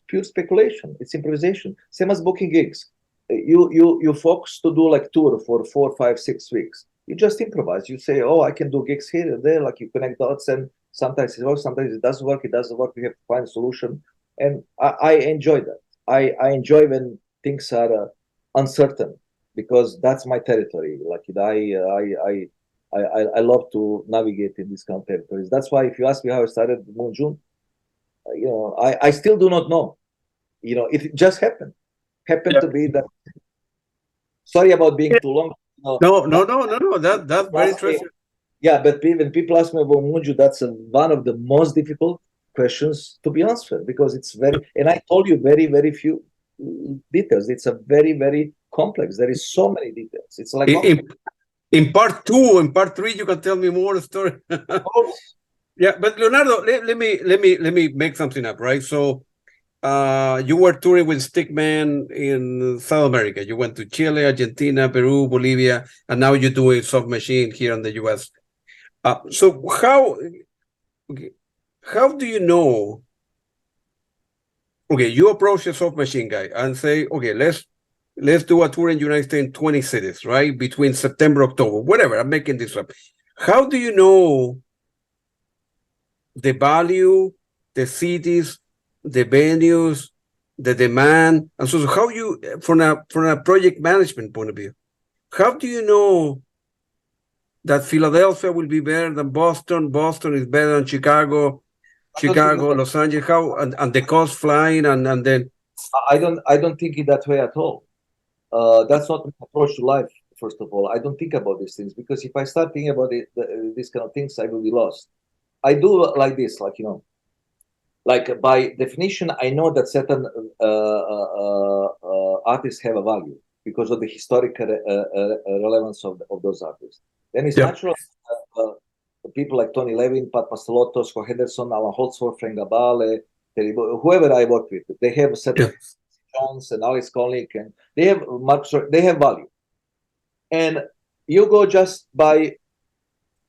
pure speculation. It's improvisation. Same as booking gigs. You focus to do like tour for 4, 5, 6 weeks. You just improvise. You say, oh, I can do gigs here and there. Like you connect dots, and sometimes it works, sometimes it doesn't work. It doesn't work. You have to find a solution, and I enjoy that. I enjoy when things are uncertain, because that's my territory. Like I love to navigate in these kind of territories. That's why if you ask me how I started MoonJune, I still do not know. It just happened Yeah. to be that. Sorry about being too long. No. That's very interesting. Yeah, but when people ask me about MoonJune, that's one of the most difficult questions to be answered, because it's and I told you very, very few details. It's a very, very complex. There is so many details. It's like In part two, in part three, you can tell me more story. Yeah, but Leonardo, let me make something up, right? So, you were touring with Stickman in South America. You went to Chile, Argentina, Peru, Bolivia, and now you're doing Soft Machine here in the U.S. So how do you know? Okay, you approach a Soft Machine guy and say, okay, let's do a tour in the United States in 20 cities, right? Between September, October, whatever. I'm making this up. How do you know the value, the cities, the venues, the demand, and so how you from a project management point of view, how do you know that Philadelphia will be better than Boston, Boston is better than Chicago, Los Angeles, how and the cost flying and then I don't think it that way at all. That's not my approach to life. First of all, I don't think about these things, because if I start thinking about these kind of things, I will be lost. I do like this, like by definition, I know that certain artists have a value because of the historical relevance of those artists. Then it's natural. People like Tony Levin, Pat Pastelotto, Scott Henderson, Allan Holdsworth, Frank Gabale, whoever I work with, they have a certain Jones and Alex Conley, and they have they have value. And you go just by,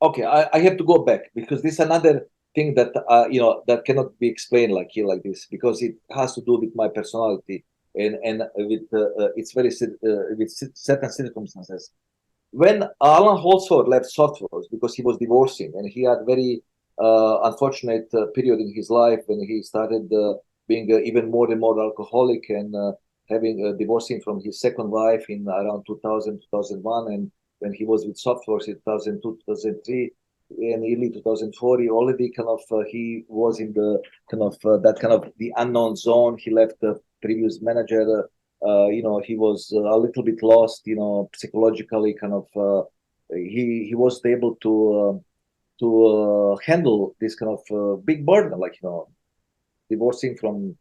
okay, I have to go back, because this is another thing that that cannot be explained like this, because it has to do with my personality and with it's very with certain circumstances. When Allan Holdsworth left Softworks because he was divorcing, and he had very unfortunate period in his life when he started being even more and more alcoholic, and having divorcing from his second wife in around 2000, 2001, and when he was with Softworks in 2002, 2003, and early 2004, he already he was in the that kind of the unknown zone. He left the previous manager. He was a little bit lost, psychologically. He wasn't able to handle this kind of big burden, divorcing from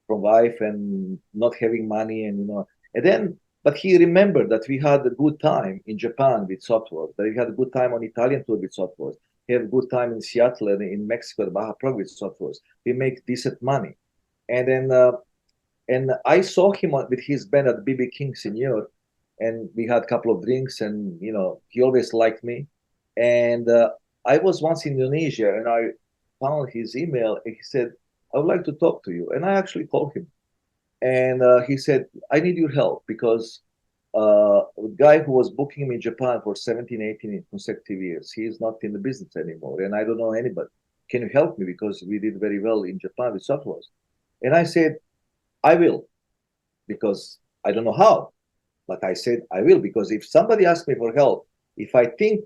wife and not having money, and then. But he remembered that we had a good time in Japan with Softworks, that we had a good time on Italian tour with Softworks. We had a good time in Seattle and in Mexico, Baja Pro with Softworks. We make decent money. And then and I saw him with his band at BB King's in New York, and we had a couple of drinks, and he always liked me. And I was once in Indonesia, and I found his email, and he said, I would like to talk to you. And I actually called him. And he said, I need your help, because a guy who was booking him in Japan for 17, 18 consecutive years, he is not in the business anymore, and I don't know anybody. Can you help me? Because we did very well in Japan with Softworks. And I said, I will, because I don't know how. But I said, I will, because if somebody asks me for help, if I think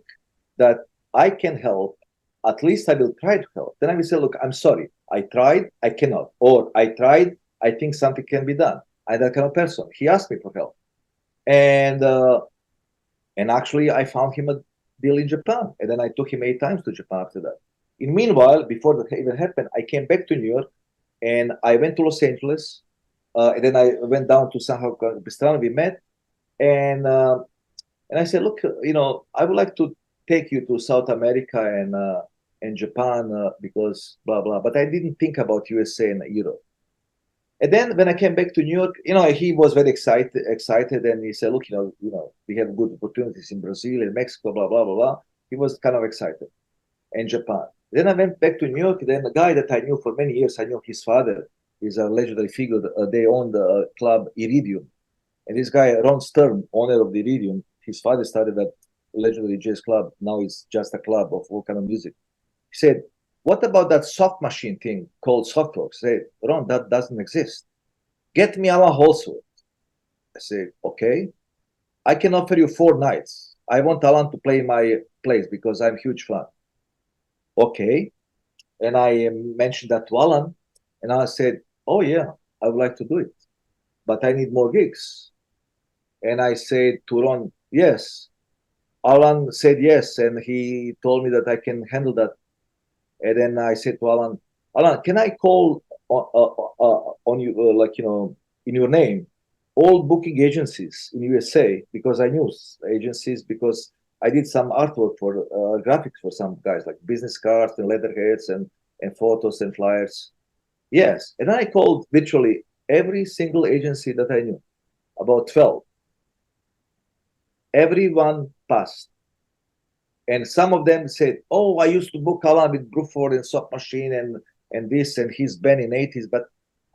that I can help, at least I will try to help. Then I will say, look, I'm sorry. I tried, I cannot. Or I tried, I think something can be done. I'm that kind of person. He asked me for help. And actually, I found him a deal in Japan. And then I took him 8 times to Japan after that. In meanwhile, before that even happened, I came back to New York and I went to Los Angeles. And then I went down to San Capistrano. We met, and I said, look, I would like to take you to South America and Japan because blah blah. But I didn't think about USA and Europe. And then when I came back to New York, he was very excited, and he said, look, we have good opportunities in Brazil and Mexico, blah blah blah blah. He was kind of excited, and Japan. Then I went back to New York. Then the guy that I knew for many years, I knew his father is a legendary figure. They owned the club Iridium, and this guy Ron Stern, owner of the Iridium, his father started that legendary jazz club. Now it's just a club of all kind of music. He said, what about that soft machine thing called soft rock? I said, Ron, that doesn't exist. Get me Allan Holdsworth. I said, okay. I can offer you 4 nights. I want Allan to play my place because I'm a huge fan. Okay. And I mentioned that to Allan, and I said, oh yeah, I would like to do it, but I need more gigs. And I said to Ron, yes. Allan said yes, and he told me that I can handle that. And then I said to Allan, can I call on you, in your name, all booking agencies in USA? Because I knew agencies because I did some artwork for graphics for some guys, like business cards and letterheads and photos and flyers. Yes. And then I called virtually every single agency that I knew, about 12. Everyone passed. And some of them said, oh, I used to book Allan with Bruford and Soft Machine and this and his band in 80s, but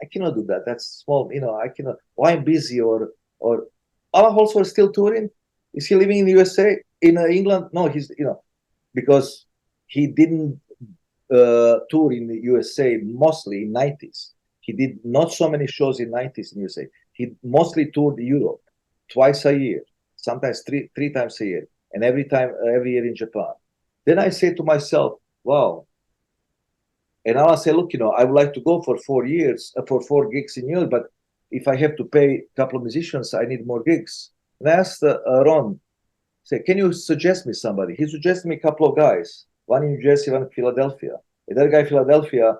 I cannot do that. That's small, I cannot, I'm busy or Allan Holdsworth is still touring? Is he living in the USA, in England? No, he's, because he didn't tour in the USA mostly in 90s. He did not so many shows in 90s in USA. He mostly toured Europe twice a year, sometimes three times a year, and every year in Japan. Then I say to myself, wow. And Allan said, look, I would like to go for 4 years, for 4 gigs in New York, but if I have to pay a couple of musicians, I need more gigs. And I asked Ron, say, can you suggest me somebody? He suggested me a couple of guys, one in New Jersey, one in Philadelphia. Another guy in Philadelphia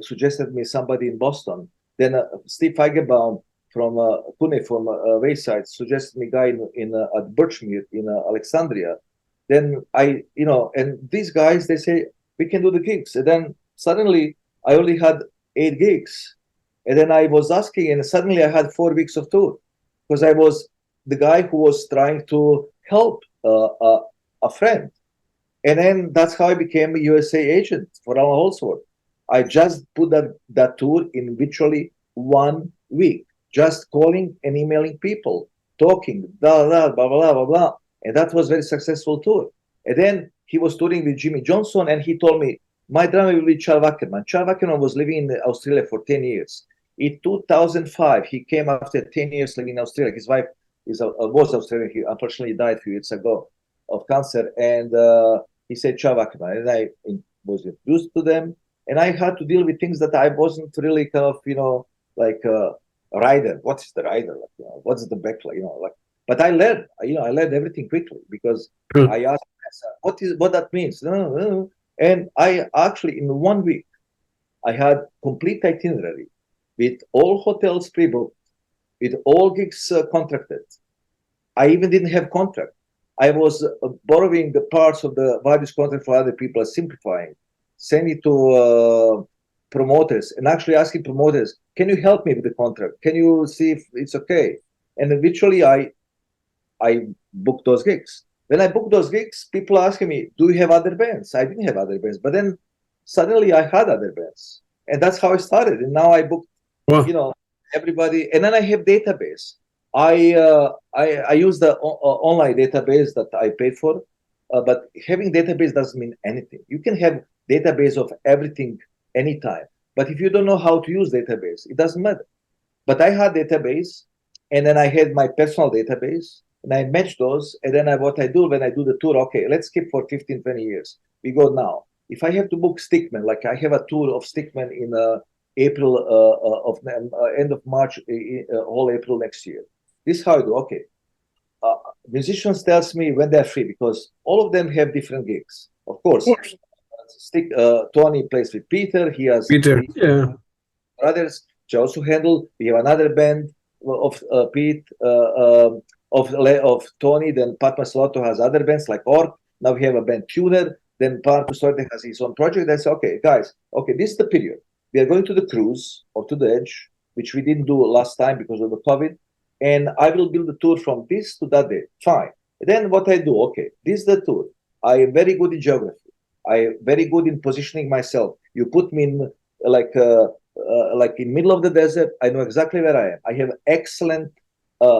suggested me somebody in Boston. Then Steve Feigenbaum from Pune, from Wayside, suggested me a guy at Birchmere in Alexandria. Then and these guys, they say, we can do the gigs. And then suddenly I only had 8 gigs. And then I was asking, and suddenly I had 4 weeks of tour because I was the guy who was trying to help a friend. And then that's how I became a USA agent for Allan Holdsworth. I just put that tour in literally 1 week, just calling and emailing people, talking, blah, blah, blah, blah, blah, blah. And that was a very successful tour. And then he was touring with Jimmy Johnson, and he told me, my drummer will be Charles Wackerman. Charles Wackerman was living in Australia for 10 years. In 2005, he came after 10 years living in Australia. His wife was Australian. He unfortunately died a few years ago of cancer. And he said, Charles Wackerman. And I was introduced to them. And I had to deal with things that I wasn't really kind of, like a rider. What's the rider? Like, what's the backline? But I learned, I learned everything quickly because I asked myself, what that means? No. And I actually, in 1 week, I had complete itinerary with all hotels pre-booked, with all gigs contracted. I even didn't have contract. I was borrowing the parts of the various contract for other people, simplifying, sending it to promoters, and actually asking promoters, can you help me with the contract? Can you see if it's okay? And eventually I booked those gigs. When I booked those gigs, people asking me, do you have other bands? I didn't have other bands, but then suddenly I had other bands. And that's how I started. And now I booked, everybody. And then I have database. I use the online database that I paid for, but having database doesn't mean anything. You can have database of everything anytime. But if you don't know how to use database, it doesn't matter. But I had database, and then I had my personal database, and I match those. And then what I do when I do the tour, okay, let's skip for 15, 20 years. We go now. If I have to book Stickman, like I have a tour of Stickman in April end of March, all April next year. This is how I do. Okay, musicians tells me when they're free because all of them have different gigs. Of course. Tony plays with Peter. He has Peter. three Yeah. brothers. Which I also handle. We have another band of Pete, of Tony. Then Pat Masolotto has other bands like Orc. Now we have a band Tuner. Then Pat Masolotto has his own project. I say, okay, guys, okay, this is the period. We are going to the cruise or to the edge, which we didn't do last time because of the COVID. And I will build a tour from this to that day. Fine. Then what I do, okay, this is the tour. I am very good in geography. I am very good in positioning myself. You put me in like in middle of the desert, I know exactly where I am. I have excellent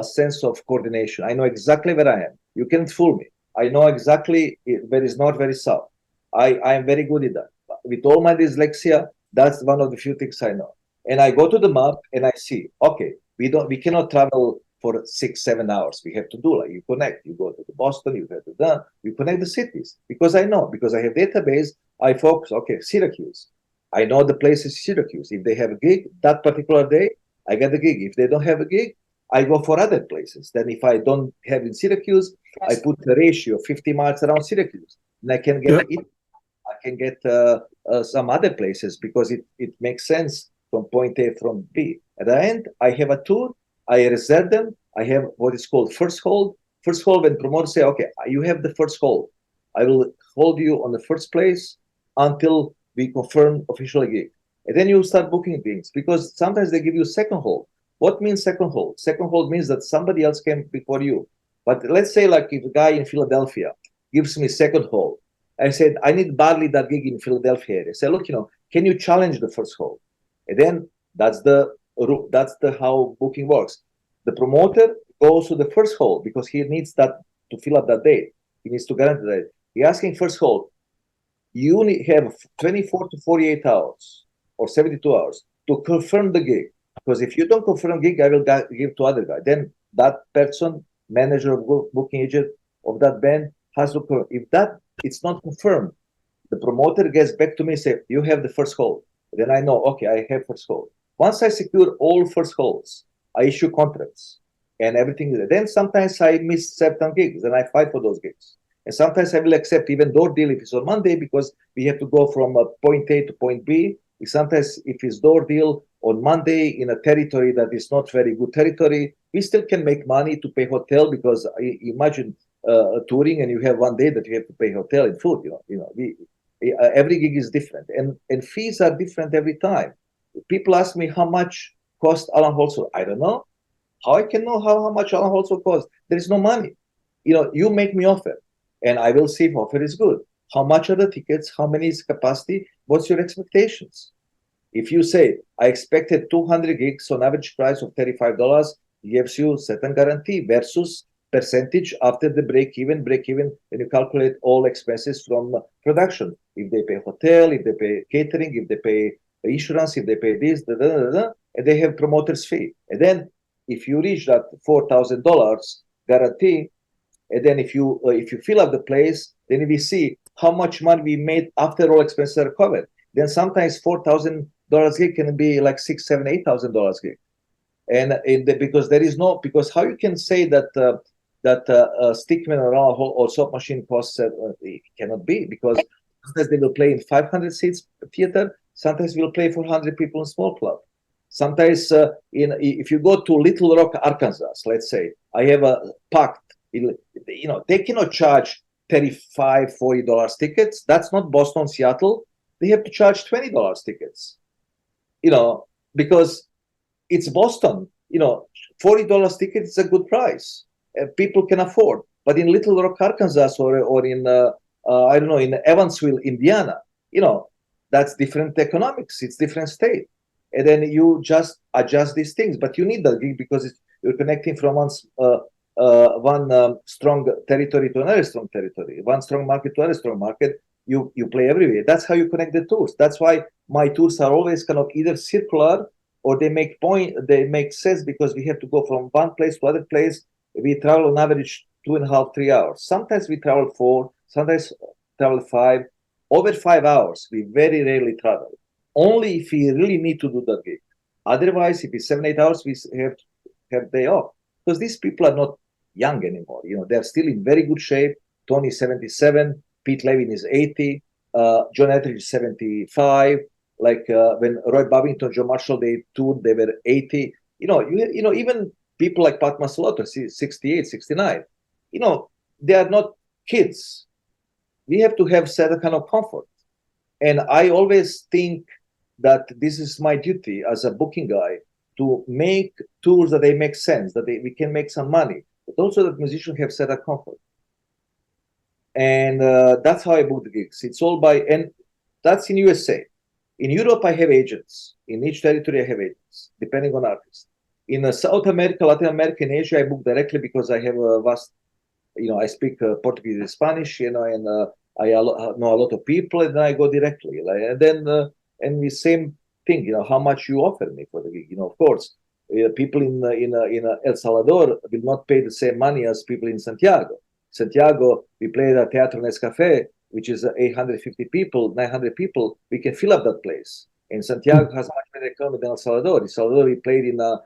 sense of coordination. I know exactly where I am. You can't fool me. I know exactly where is north, where is south. I am very good at that. With all my dyslexia, that's one of the few things I know. And I go to the map and I see, okay, we cannot travel for 6-7 hours. We have to do like you connect. You go to Boston, you go to the you connect the cities because I know because I have database. I focus. Okay, Syracuse. I know the places Syracuse. If they have a gig that particular day, I get the gig. If they don't have a gig, I go for other places. Then if I don't have in Syracuse, I put a ratio 50 miles around Syracuse, and I can get it. I can get some other places because it makes sense from point A from B. At the end, I have a tour. I reserve them. I have what is called first hold. First hold when promoters say, okay, you have the first hold. I will hold you on the first place until we confirm official gig. And then you start booking things because sometimes they give you second hold. What means second hold? Second hold means that somebody else came before you. But let's say like if a guy in Philadelphia gives me second hold, I said, I need badly that gig in Philadelphia. I said, look, can you challenge the first hold? And then that's the how booking works. The promoter goes to the first hold because he needs that to fill up that date. He needs to guarantee that. He's asking first hold. You have 24 to 48 hours or 72 hours to confirm the gig. Because if you don't confirm gig, I will give to other guy. Then that person, manager of booking agent of that band, has to confirm. If that it's not confirmed, the promoter gets back to me and say, you have the first hold. Then I know, okay, I have first hold. Once I secure all first holds, I issue contracts and everything. Then sometimes I miss certain gigs and I fight for those gigs. And sometimes I will accept even door deal if it's on Monday because we have to go from point A to point B. Sometimes if it's door deal on Monday in a territory that is not very good territory, we still can make money to pay hotel because imagine touring and you have one day that you have to pay hotel and food. Every gig is different and fees are different every time. People ask me how much cost Allan Holdsworth. I don't know. How I can know how much Allan Holdsworth costs? There is no money. You make me offer. And I will see if offer is good. How much are the tickets? How many is capacity? What's your expectations? If you say, I expected 200 gigs on average price of $35, gives you certain guarantee versus percentage after the break-even, and you calculate all expenses from production. If they pay hotel, if they pay catering, if they pay insurance, if they pay this, and they have promoter's fee. And then if you reach that $4,000 guarantee, and then if you fill up the place, then we see how much money we made after all expenses are covered. Then sometimes $4,000 gig can be like $6,000, $7,000, $8,000 gig, and because there is no because how you can say that stickman around or soap machine costs it cannot be because sometimes they will play in 500 seats theater, sometimes we'll play for 100 people in small club. Sometimes if you go to Little Rock, Arkansas, let's say I have a packed. They cannot charge $35, $40 tickets. That's not Boston, Seattle. They have to charge $20 tickets. Because it's Boston. $40 ticket is a good price. People can afford. But in Little Rock, Arkansas, or in I don't know, in Evansville, Indiana, that's different economics. It's different state. And then you just adjust these things. But you need that gig because you're connecting from one strong territory to another strong territory, one strong market to another strong market. You play everywhere. That's how you connect the tours. That's why my tours are always kind of either circular or they make sense because we have to go from one place to other place. We travel on average 2.5, 3 hours. Sometimes we travel 4, sometimes travel 5. Over 5 hours, we very rarely travel. Only if we really need to do that gig. Otherwise, if it's 7, 8 hours, we have day off. Because these people are not young anymore. They're still in very good shape. Tony 77, Pete Levin is 80. John Etheridge 75. Like when Roy Babington, Joe Marshall, they toured, they were 80. Even people like Pat Maslotta, 68, 69. They are not kids. We have to have certain kind of comfort. And I always think that this is my duty as a booking guy to make tours that they make sense, that we can make some money, but also that musicians have certain comfort. And that's how I book the gigs. It's all and that's in USA. In Europe, I have agents. In each territory, I have agents, depending on artists. In South America, Latin America, and Asia, I book directly because I have a vast, I speak Portuguese and Spanish, and I know a lot of people, and then I go directly. And then, and the same thing, how much you offer me for the gig. Of course, people in El Salvador will not pay the same money as people in Santiago. Santiago, we played at Teatro Nescafé, which is 850 people, 900 people. We can fill up that place. And Santiago has much better economy than El Salvador. El Salvador, we played in a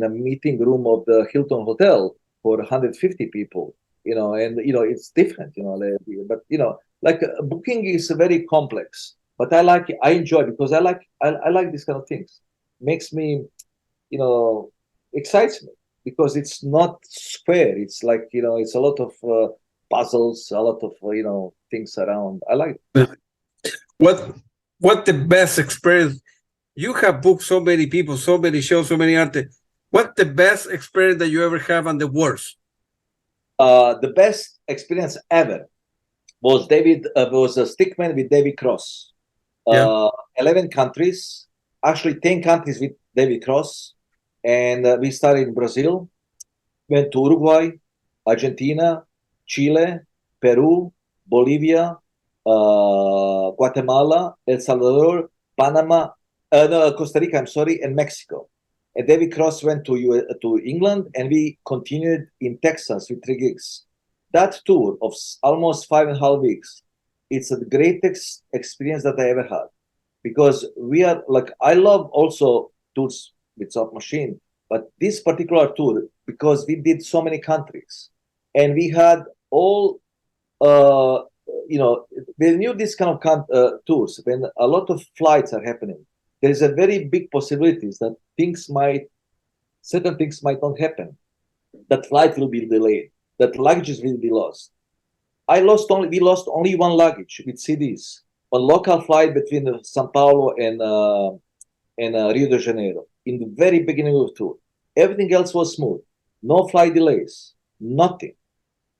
meeting room of the Hilton Hotel for 150 people. And it's different. But like booking is very complex. But I enjoy because I like these kind of things. Makes me, excites me. Because it's not square. It's like, it's a lot of puzzles, a lot of, things around. I like it. What the best experience? You have booked so many people, so many shows, so many artists. What the best experience that you ever have and the worst? The best experience ever was a stickman with David Cross. 11 countries, actually 10 countries with David Cross. And we started in Brazil, went to Uruguay, Argentina, Chile, Peru, Bolivia, Guatemala, El Salvador, Panama, Costa Rica, and Mexico. And David Cross went to England, and we continued in Texas with 3 gigs. That tour of almost 5.5 weeks, it's the greatest experience that I ever had. Because we are like, I love also tours with Soft Machine, but this particular tour, because we did so many countries, and we had all, we knew this kind of tours, when a lot of flights are happening, there is a very big possibilities that certain things might not happen. That flight will be delayed, that luggages will be lost. We lost only one luggage with CDs on local flight between Sao Paulo and Rio de Janeiro. In the very beginning of the tour, everything else was smooth, no flight delays, nothing.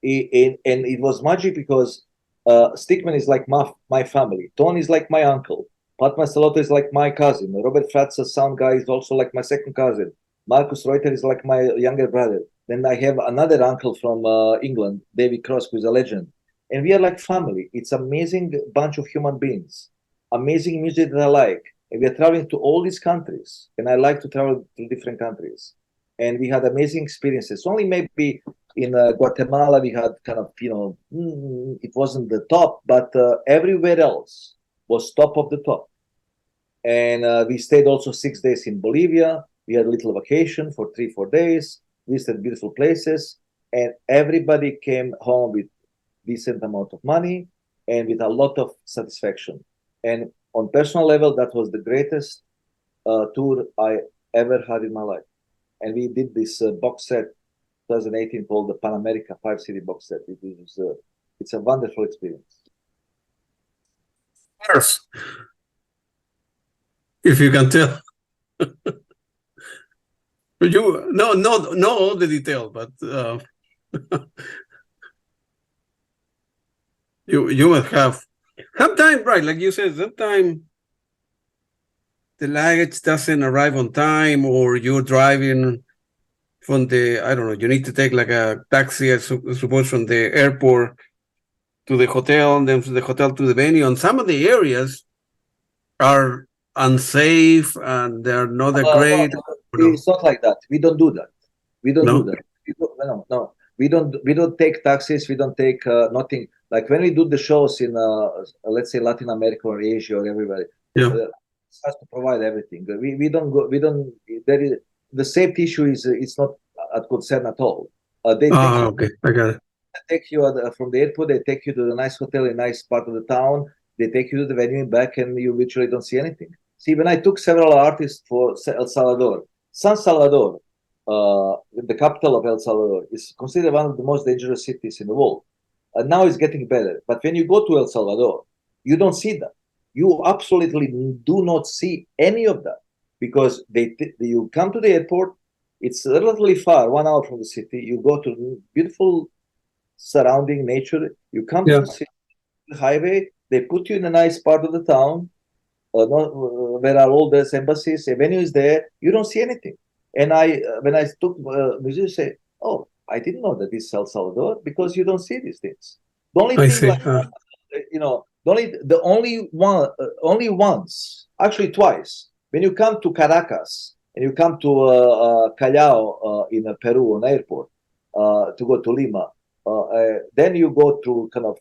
And it was magic because Stickman is like my family, Tony is like my uncle, Pat Maslotta is like my cousin, Robert Fratz, sound guy, is also like my second cousin, Marcus Reuter is like my younger brother. Then I have another uncle from England, David Cross, who is a legend. And we are like family. It's amazing bunch of human beings, amazing music that I like. And we are traveling to all these countries, and I like to travel to different countries. And we had amazing experiences. Only maybe in Guatemala, we had kind of, it wasn't the top, but everywhere else was top of the top. And we stayed also 6 days in Bolivia. We had a little vacation for 3-4 days. We visited beautiful places, and everybody came home with decent amount of money and with a lot of satisfaction. And on personal level, that was the greatest tour I ever had in my life. And we did this box set, 2018, called the Pan America 5-CD box set. It's a wonderful experience. First, if you can tell. No all the detail, but you must have sometimes, right? Like you said, sometimes the luggage doesn't arrive on time, or you're driving from I don't know, you need to take like a taxi, I suppose, from the airport to the hotel, and then from the hotel to the venue. And some of the areas are unsafe and they're not that great. It's not like that. We don't do that. We don't do that. No. We don't take taxis. We don't take nothing. Like when we do the shows in, let's say, Latin America or Asia or everywhere, has to provide everything. We don't go. We don't. There is the safety issue is it's not a concern at all. Okay, I got it. take you from the airport. They take you to the nice hotel in a nice part of the town. They take you to the venue and back, and you literally don't see anything. See, when I took several artists for El Salvador, San Salvador, the capital of El Salvador, is considered one of the most dangerous cities in the world. And now it's getting better. But when you go to El Salvador, you don't see that. You absolutely do not see any of that because you come to the airport. It's relatively far, 1 hour from the city. You go to beautiful surrounding nature. You come to the highway. They put you in a nice part of the town where are all those embassies. A venue is there. You don't see anything. And when I took musicians, say, "Oh, I didn't know that this is El Salvador because you don't see these things." The only I thing, see. like only once, actually twice, when you come to Caracas and you come to Callao in Peru on airport to go to Lima, then you go through kind of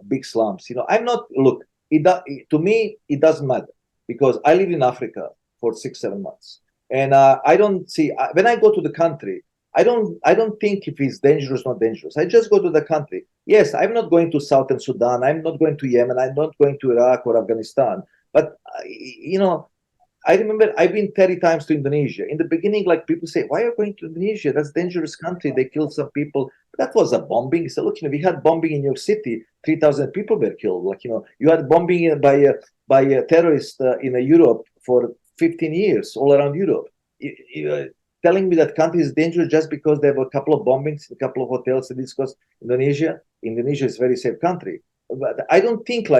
big slums. I'm not look. To me, it doesn't matter because I live in Africa for 6-7 months, and I don't see when I go to the country. I don't think if it's dangerous, not dangerous. I just go to the country. Yes, I'm not going to Southern Sudan. I'm not going to Yemen. I'm not going to Iraq or Afghanistan. But I remember I've been 30 times to Indonesia. In the beginning, like people say, why are you going to Indonesia? That's a dangerous country. They killed some people. That was a bombing. So look, we had bombing in New York City. 3,000 people were killed. Like, you had bombing by terrorists in Europe for 15 years, all around Europe. Telling me that country is dangerous just because there were a couple of bombings in a couple of hotels in this coast. Indonesia is a very safe country. But I don't think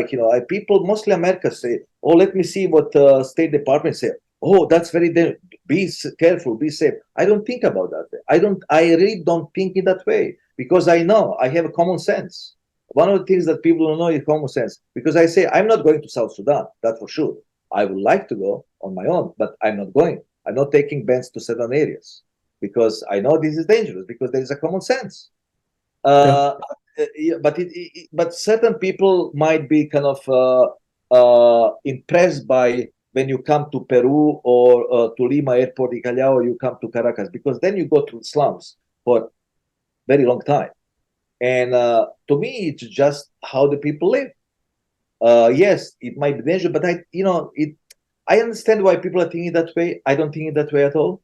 people, mostly America, say, "Oh, let me see what State Department say." Oh, that's very dangerous. Be careful, be safe. I don't think about that. I really don't think in that way because I know I have a common sense. One of the things that people don't know is common sense because I say I'm not going to South Sudan. That for sure. I would like to go on my own, but I'm not going. I'm not taking bands to certain areas because I know this is dangerous because there is a common sense. But certain people might be kind of impressed by when you come to Peru or to Lima Airport in Callao, you come to Caracas because then you go to the slums for very long time. And to me, it's just how the people live. Yes, it might be dangerous, but I understand why people are thinking that way. I don't think it that way at all.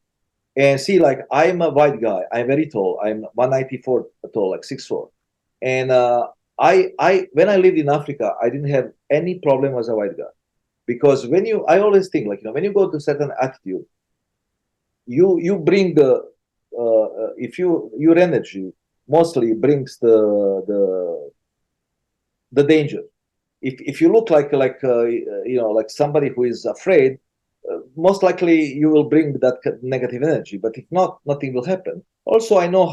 And see, like I'm a white guy. I'm very tall. I'm 194 tall, like 6'4". And when I lived in Africa, I didn't have any problem as a white guy because I always think when you go to certain attitude, you bring if your energy mostly brings the danger. If you look like somebody who is afraid, most likely you will bring that negative energy. But if not, nothing will happen. Also, I know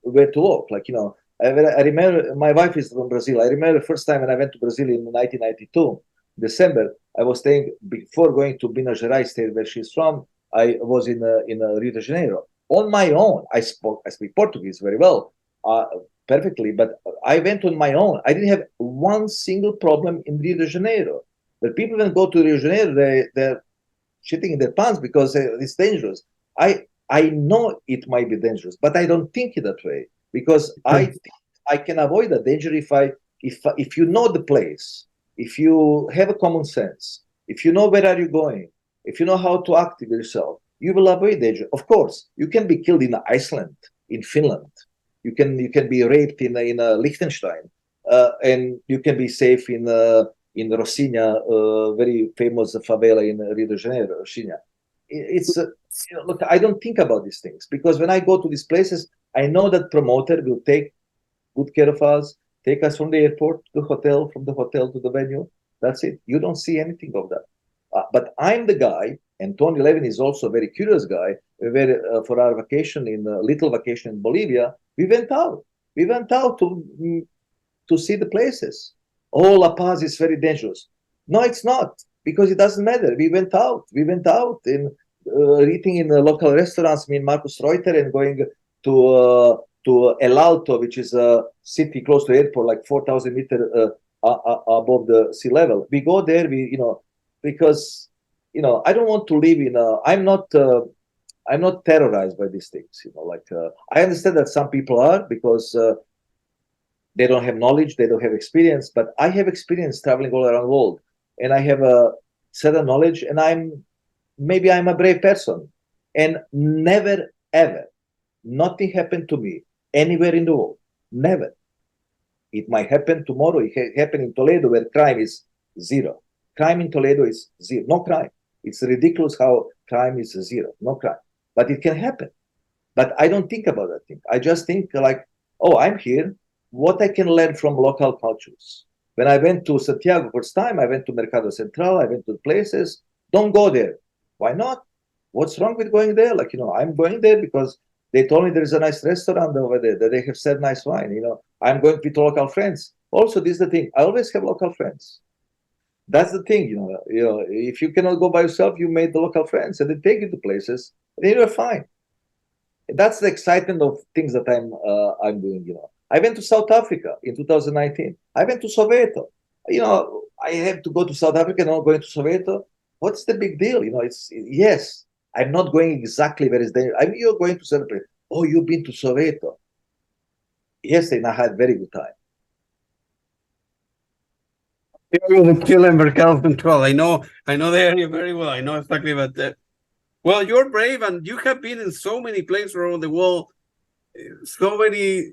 where to walk. I remember my wife is from Brazil. I remember the first time when I went to Brazil in 1992, December. I was staying before going to Minas Gerais, state where she's from. I was in Rio de Janeiro on my own. I speak Portuguese very well. Perfectly, but I went on my own. I didn't have one single problem in Rio de Janeiro. But people when go to Rio de Janeiro, they're shitting in their pants because it's dangerous. I know it might be dangerous, but I don't think it that way because I think I can avoid the danger if you know the place, if you have a common sense, if you know where are you going, if you know how to act with yourself, you will avoid danger. Of course, you can be killed in Iceland, in Finland. You can be raped in Liechtenstein, and you can be safe in Rocinha, very famous favela in Rio de Janeiro, Rocinha. It's look, I don't think about these things because when I go to these places, I know that promoter will take good care of us, take us from the airport to the hotel, from the hotel to the venue. That's it. You don't see anything of that. But I'm the guy, and Tony Levin is also a very curious guy. For our vacation little vacation in Bolivia, we went out. We went out to see the places. Oh, La Paz is very dangerous. No, it's not because it doesn't matter. We went out. We went out in eating in local restaurants. Me and Marcus Reuter and going to El Alto, which is a city close to the airport, like 4,000 meters above the sea level. We go there. Because I don't want to live in. I'm not I'm not terrorized by these things. I understand that some people are because they don't have knowledge, they don't have experience. But I have experience traveling all around the world, and I have a certain knowledge, and maybe I'm a brave person, and never ever nothing happened to me anywhere in the world. Never. It might happen tomorrow. It happened in Toledo, where crime is zero. Crime in Toledo is zero. No crime. It's ridiculous how crime is zero. No crime. But it can happen. But I don't think about that thing. I just think like, oh, I'm here. What I can learn from local cultures. When I went to Santiago first time, I went to Mercado Central. I went to places. Don't go there. Why not? What's wrong with going there? I'm going there because they told me there's a nice restaurant over there that they have served nice wine. I'm going with local friends. Also, this is the thing. I always have local friends. That's the thing. If you cannot go by yourself, you made the local friends and they take you to places, and you're fine. That's the excitement of things that I'm doing. I went to South Africa in 2019. I went to Soweto. I have to go to South Africa, not going to Soweto. What's the big deal? It's yes. I'm not going exactly where is there. You're going to celebrate. Oh, you've been to Soweto. Yes, and I had very good time. You're with Chile and Mercado Central. I know the area very well. I know exactly about that. Well, you're brave, and you have been in so many places around the world. So many,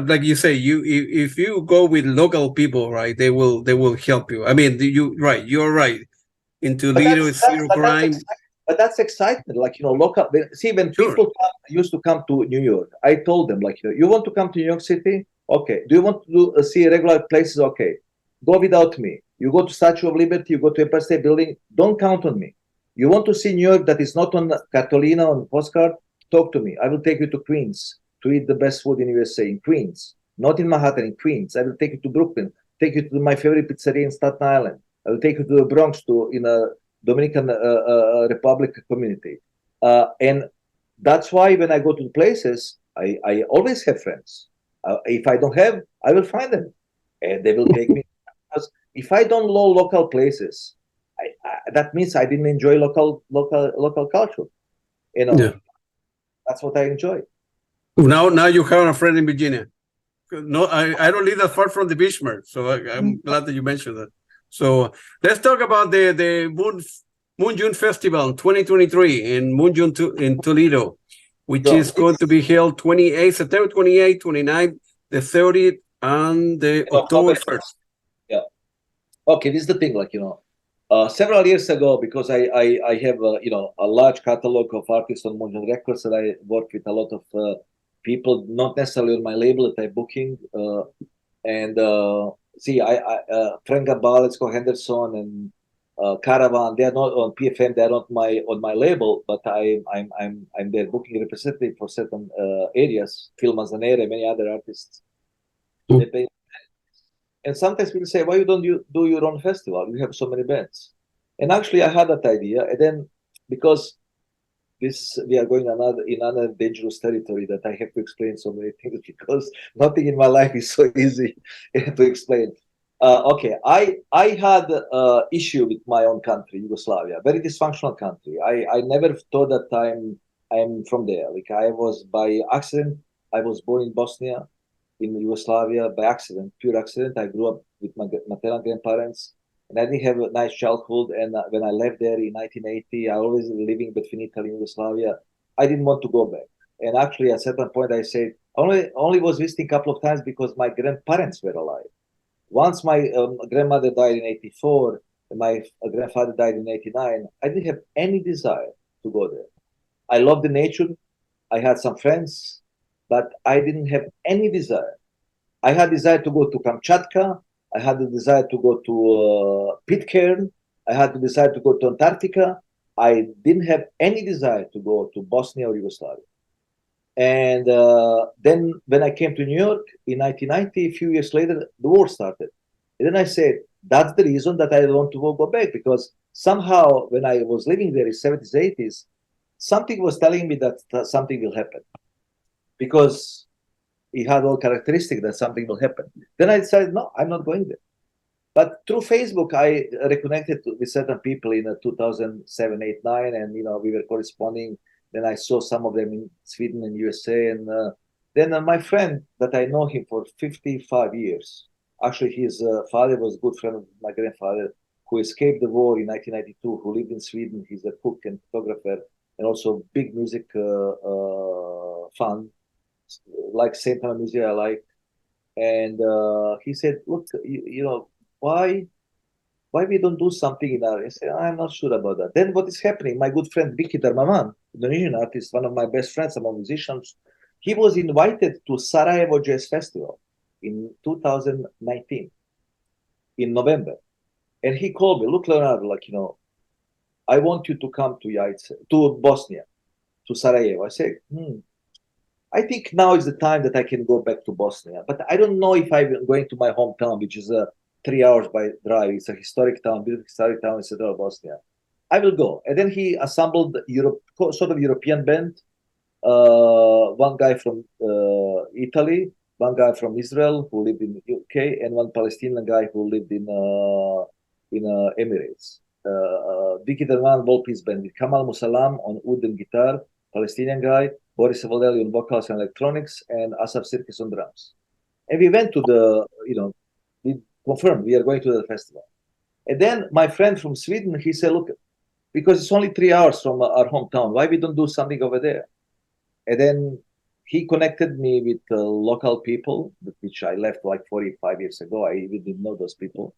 like you say, if you go with local people, right, they will help you. I mean, you're right. In Toledo, it's zero crime. But that's excitement, local. See, when Sure. people used to come to New York, I told them, you want to come to New York City? Okay. Do you want to see regular places? Okay. Go without me. You go to Statue of Liberty, you go to Empire State Building. Don't count on me. You want to see New York that is not on Cartolina, on postcard? Talk to me. I will take you to Queens to eat the best food in USA, in Queens. Not in Manhattan, in Queens. I will take you to Brooklyn, take you to my favorite pizzeria in Staten Island. I will take you to the Bronx, in a Dominican Republic community. And that's why when I go to the places, I always have friends. If I don't have, I will find them. And they will take me. Because if I don't know local places, that means I didn't enjoy local culture. Yeah. That's what I enjoy. Now you have a friend in Virginia. No, I don't live that far from the Bismarck, so I'm glad that you mentioned that. So let's talk about the MoonJune Festival in 2023 in MoonJune in Toledo, which is going to be held September 28th, 29th, the 30th, and the October 1st. Yeah. Okay, this is the thing, several years ago, because I have a large catalog of artists on MoonJune Records, and I work with a lot of people, not necessarily on my label that I'm booking, and Frank Gambale, Let's Go Henderson, and Caravan. They are not on PFM. They are not on my label, but I'm their booking representative for certain areas. Phil Manzanera, many other artists. They pay. And sometimes people say, why you don't do your own festival? You have so many bands. And actually, I had that idea, and then because we are going in another dangerous territory that I have to explain so many things, because nothing in my life is so easy to explain. Okay, I had issue with my own country, Yugoslavia, very dysfunctional country. I never thought that I'm from there. I was by accident. I was born in Bosnia, in Yugoslavia by accident, pure accident. I grew up with my maternal grandparents, and I didn't have a nice childhood. And when I left there in 1980, I always living between Italy and Yugoslavia. I didn't want to go back. And actually, at a certain point, I said, only was visiting a couple of times because my grandparents were alive. Once my grandmother died in 84, and my grandfather died in 89, I didn't have any desire to go there. I loved the nature. I had some friends, but I didn't have any desire. I had desire to go to Kamchatka. I had the desire to go to Pitcairn. I had the desire to go to Antarctica. I didn't have any desire to go to Bosnia or Yugoslavia. And then when I came to New York in 1990, a few years later, the war started. And then I said, that's the reason that I don't want to go back, because somehow when I was living there in 70s, 80s, something was telling me that something will happen. Because it had all characteristics that something will happen. Then I decided, no, I'm not going there. But through Facebook, I reconnected with certain people in 2007, 8, 9, and we were corresponding. Then I saw some of them in Sweden and USA. And then my friend that I know him for 55 years, actually his father was a good friend of my grandfather, who escaped the war in 1992, who lived in Sweden. He's a cook and photographer and also big music fan, like same kind of music I like. And he said, look, you know, why we don't do something in our? I said, I'm not sure about that. Then what is happening? My good friend Vicky Darmaman, Indonesian artist, one of my best friends among musicians, he was invited to Sarajevo Jazz Festival in 2019 in November. And he called me, look, Leonardo, like, you know, I want you to come to Jajce, to Bosnia, to Sarajevo. I said, I think now is the time that I can go back to Bosnia, but I don't know if I'm going to my hometown, which is 3 hours by drive. It's a historic town, beautiful historic town in central Bosnia. I will go. And then he assembled Europe, sort of European band. One guy from Italy, one guy from Israel who lived in UK, and one Palestinian guy who lived in Emirates. Vicky Derman, Volpi's band with Kamal Musalam on oud and guitar, Palestinian guy, Boris Savolelli on vocals and electronics, and Asaf Sirkis on drums. And we went to the, you know, we confirmed we are going to the festival. And then my friend from Sweden, he said, look, because it's only 3 hours from our hometown, why we don't do something over there? And then he connected me with local people, which I left like 45 years ago. I even didn't know those people.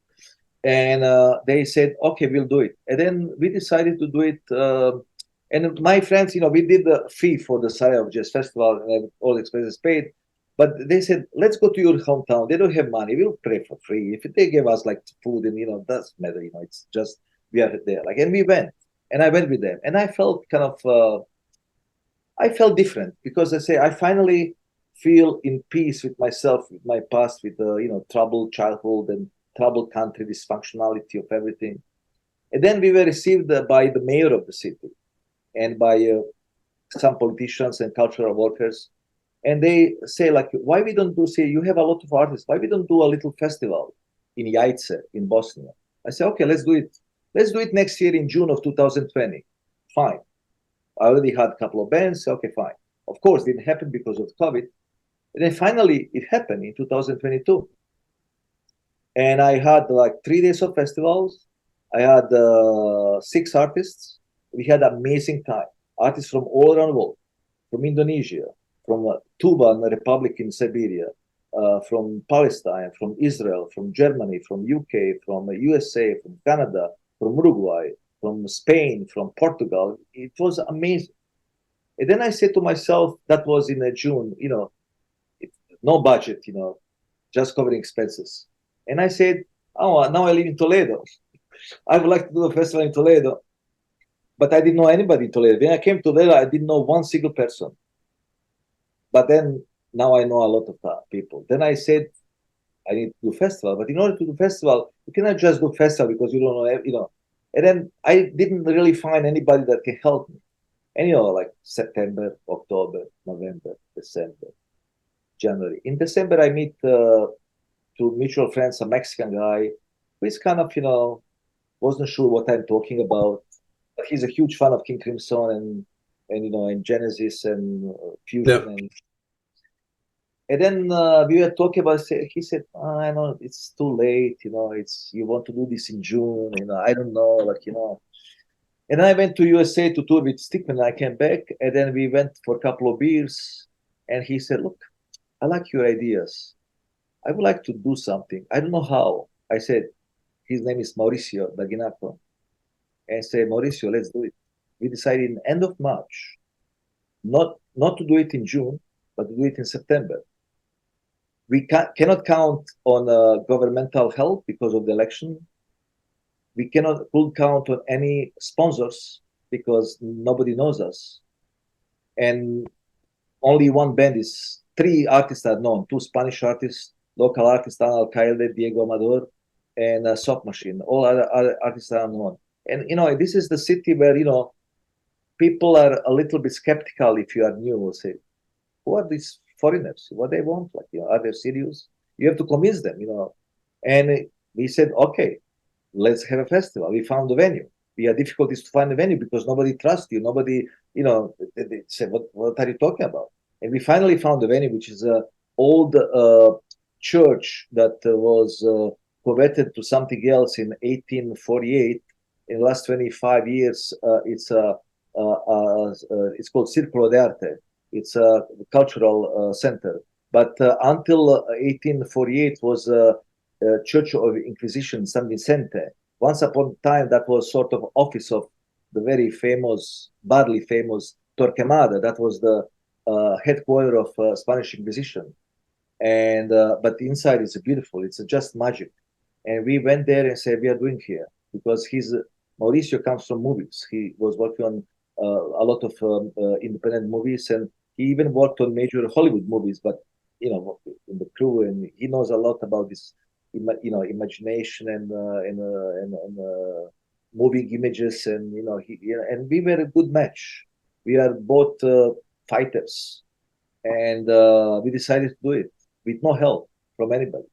And they said, okay, we'll do it. And then we decided to do it. And my friends, you know, we did the fee for the Sarajevo Jazz Festival and all expenses paid. But they said, let's go to your hometown. They don't have money. We'll pray for free. If they give us like food and, you know, doesn't matter. You know, it's just, we are there. Like, and we went. And I went with them. And I felt kind of, I felt different because I say, I finally feel in peace with myself, with my past, with, you know, troubled childhood and troubled country, dysfunctionality of everything. And then we were received by the mayor of the city and by some politicians and cultural workers. And they say, like, why we don't do, say, you have a lot of artists, why we don't do a little festival in Jajce, in Bosnia? I say, okay, let's do it. Let's do it next year in June of 2020. Fine. I already had a couple of bands. Okay, fine. Of course, it didn't happen because of COVID. And then finally, it happened in 2022. And I had like 3 days of festivals. I had 6 artists. We had amazing time. Artists from all around the world, from Indonesia, from Tuva, the Republic in Siberia, from Palestine, from Israel, from Germany, from UK, from USA, from Canada, from Uruguay, from Spain, from Portugal. It was amazing. And then I said to myself, that was in June, you know, no budget, you know, just covering expenses. And I said, oh, now I live in Toledo. I would like to do a festival in Toledo. But I didn't know anybody in Toledo. When I came to Toledo, I didn't know one single person. But then now I know a lot of people. Then I said, I need to do festival. But in order to do festival, you cannot just do festival because you don't know, you know. And then I didn't really find anybody that can help me. And, you know, like September, October, November, December, January. In December, I meet two mutual friends, a Mexican guy who is kind of, you know, wasn't sure what I'm talking about. But he's a huge fan of King Crimson and you know, and Genesis and Fusion. Yeah. And then we were talking about, he said, oh, I know it's too late, you know, it's, you want to do this in June, you know, I don't know, like, you know. And I went to USA to tour with Stickman, and I came back, and then we went for a couple of beers, and he said, look, I like your ideas. I would like to do something. I don't know how. I said, his name is Mauricio Daginato. And I said, Mauricio, let's do it. We decided in end of March, not to do it in June, but to do it in September. We cannot count on governmental help because of the election. We cannot count on any sponsors because nobody knows us. And only one band is, 3 artists are known, 2 Spanish artists, local artists, Ana Alcaide, Diego Amador, and Soft Machine. All other artists are unknown. And, you know, this is the city where, you know, people are a little bit skeptical if you are new. Will say, who are these foreigners? What they want? Like, you know, are they serious? You have to convince them, you know. And we said, okay, let's have a festival. We found the venue. We have difficulties to find a venue because nobody trusts you. Nobody, they say, what are you talking about? And we finally found a venue, which is a old church that was converted to something else in 1848. In the last 25 years, it's called Circolo d'Arte. It's a cultural center. But until 1848 was Church of Inquisition San Vicente. Once upon a time, that was sort of office of the very famous, badly famous Torquemada. That was the headquarter of Spanish Inquisition. And but the inside is beautiful. It's just magic. And we went there and said, we are doing here because Mauricio comes from movies. He was working on a lot of independent movies, and he even worked on major Hollywood movies. But in the crew, and he knows a lot about this, imagination and moving images, and and we were a good match. We are both fighters, and we decided to do it with no help from anybody,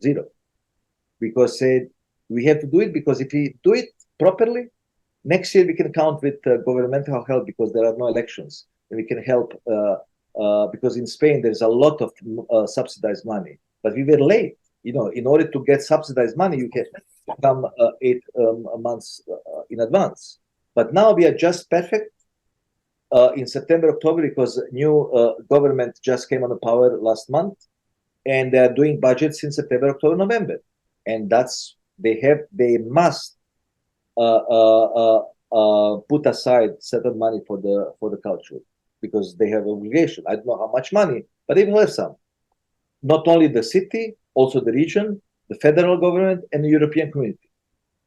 zero, because we have to do it because if we do it properly, next year we can count with governmental help because there are no elections, and we can help because in Spain there's a lot of subsidized money, but we were late. In order to get subsidized money, you can come 8 months in advance. But now we are just perfect in September, October, because new government just came on the power last month, and they are doing budgets in September, October, November, and they must put aside certain money for the culture because they have obligation. I don't know how much money, but they will have some. Not only the city, also the region, the federal government, and the European community.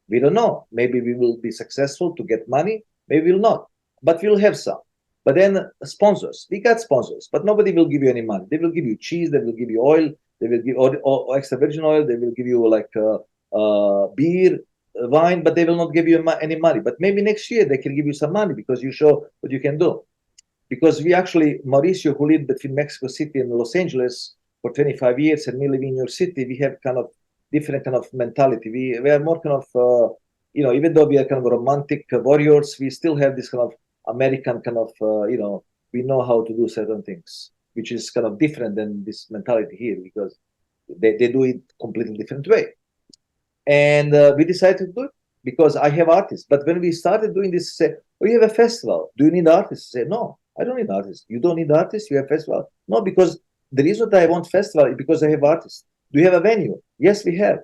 We don't know. Maybe we will be successful to get money. Maybe we'll not, but we'll have some. But then sponsors. We got sponsors, but nobody will give you any money. They will give you cheese. They will give you oil. They will give or extra virgin oil. They will give you like beer, wine, but they will not give you any money. But maybe next year they can give you some money because you show what you can do. Because we actually, Mauricio, who lived between Mexico City and Los Angeles for 25 years, and me living in New York City, we have kind of different kind of mentality. We are more kind of, even though we are kind of romantic warriors, we still have this kind of American kind of, we know how to do certain things, which is kind of different than this mentality here because they do it completely different way. And we decided to do it because I have artists. But when we started doing this, say, we have a festival. Do you need artists? Say, no, I don't need artists. You don't need artists? You have festival? No, because the reason that I want festival is because I have artists. Do you have a venue? Yes, we have.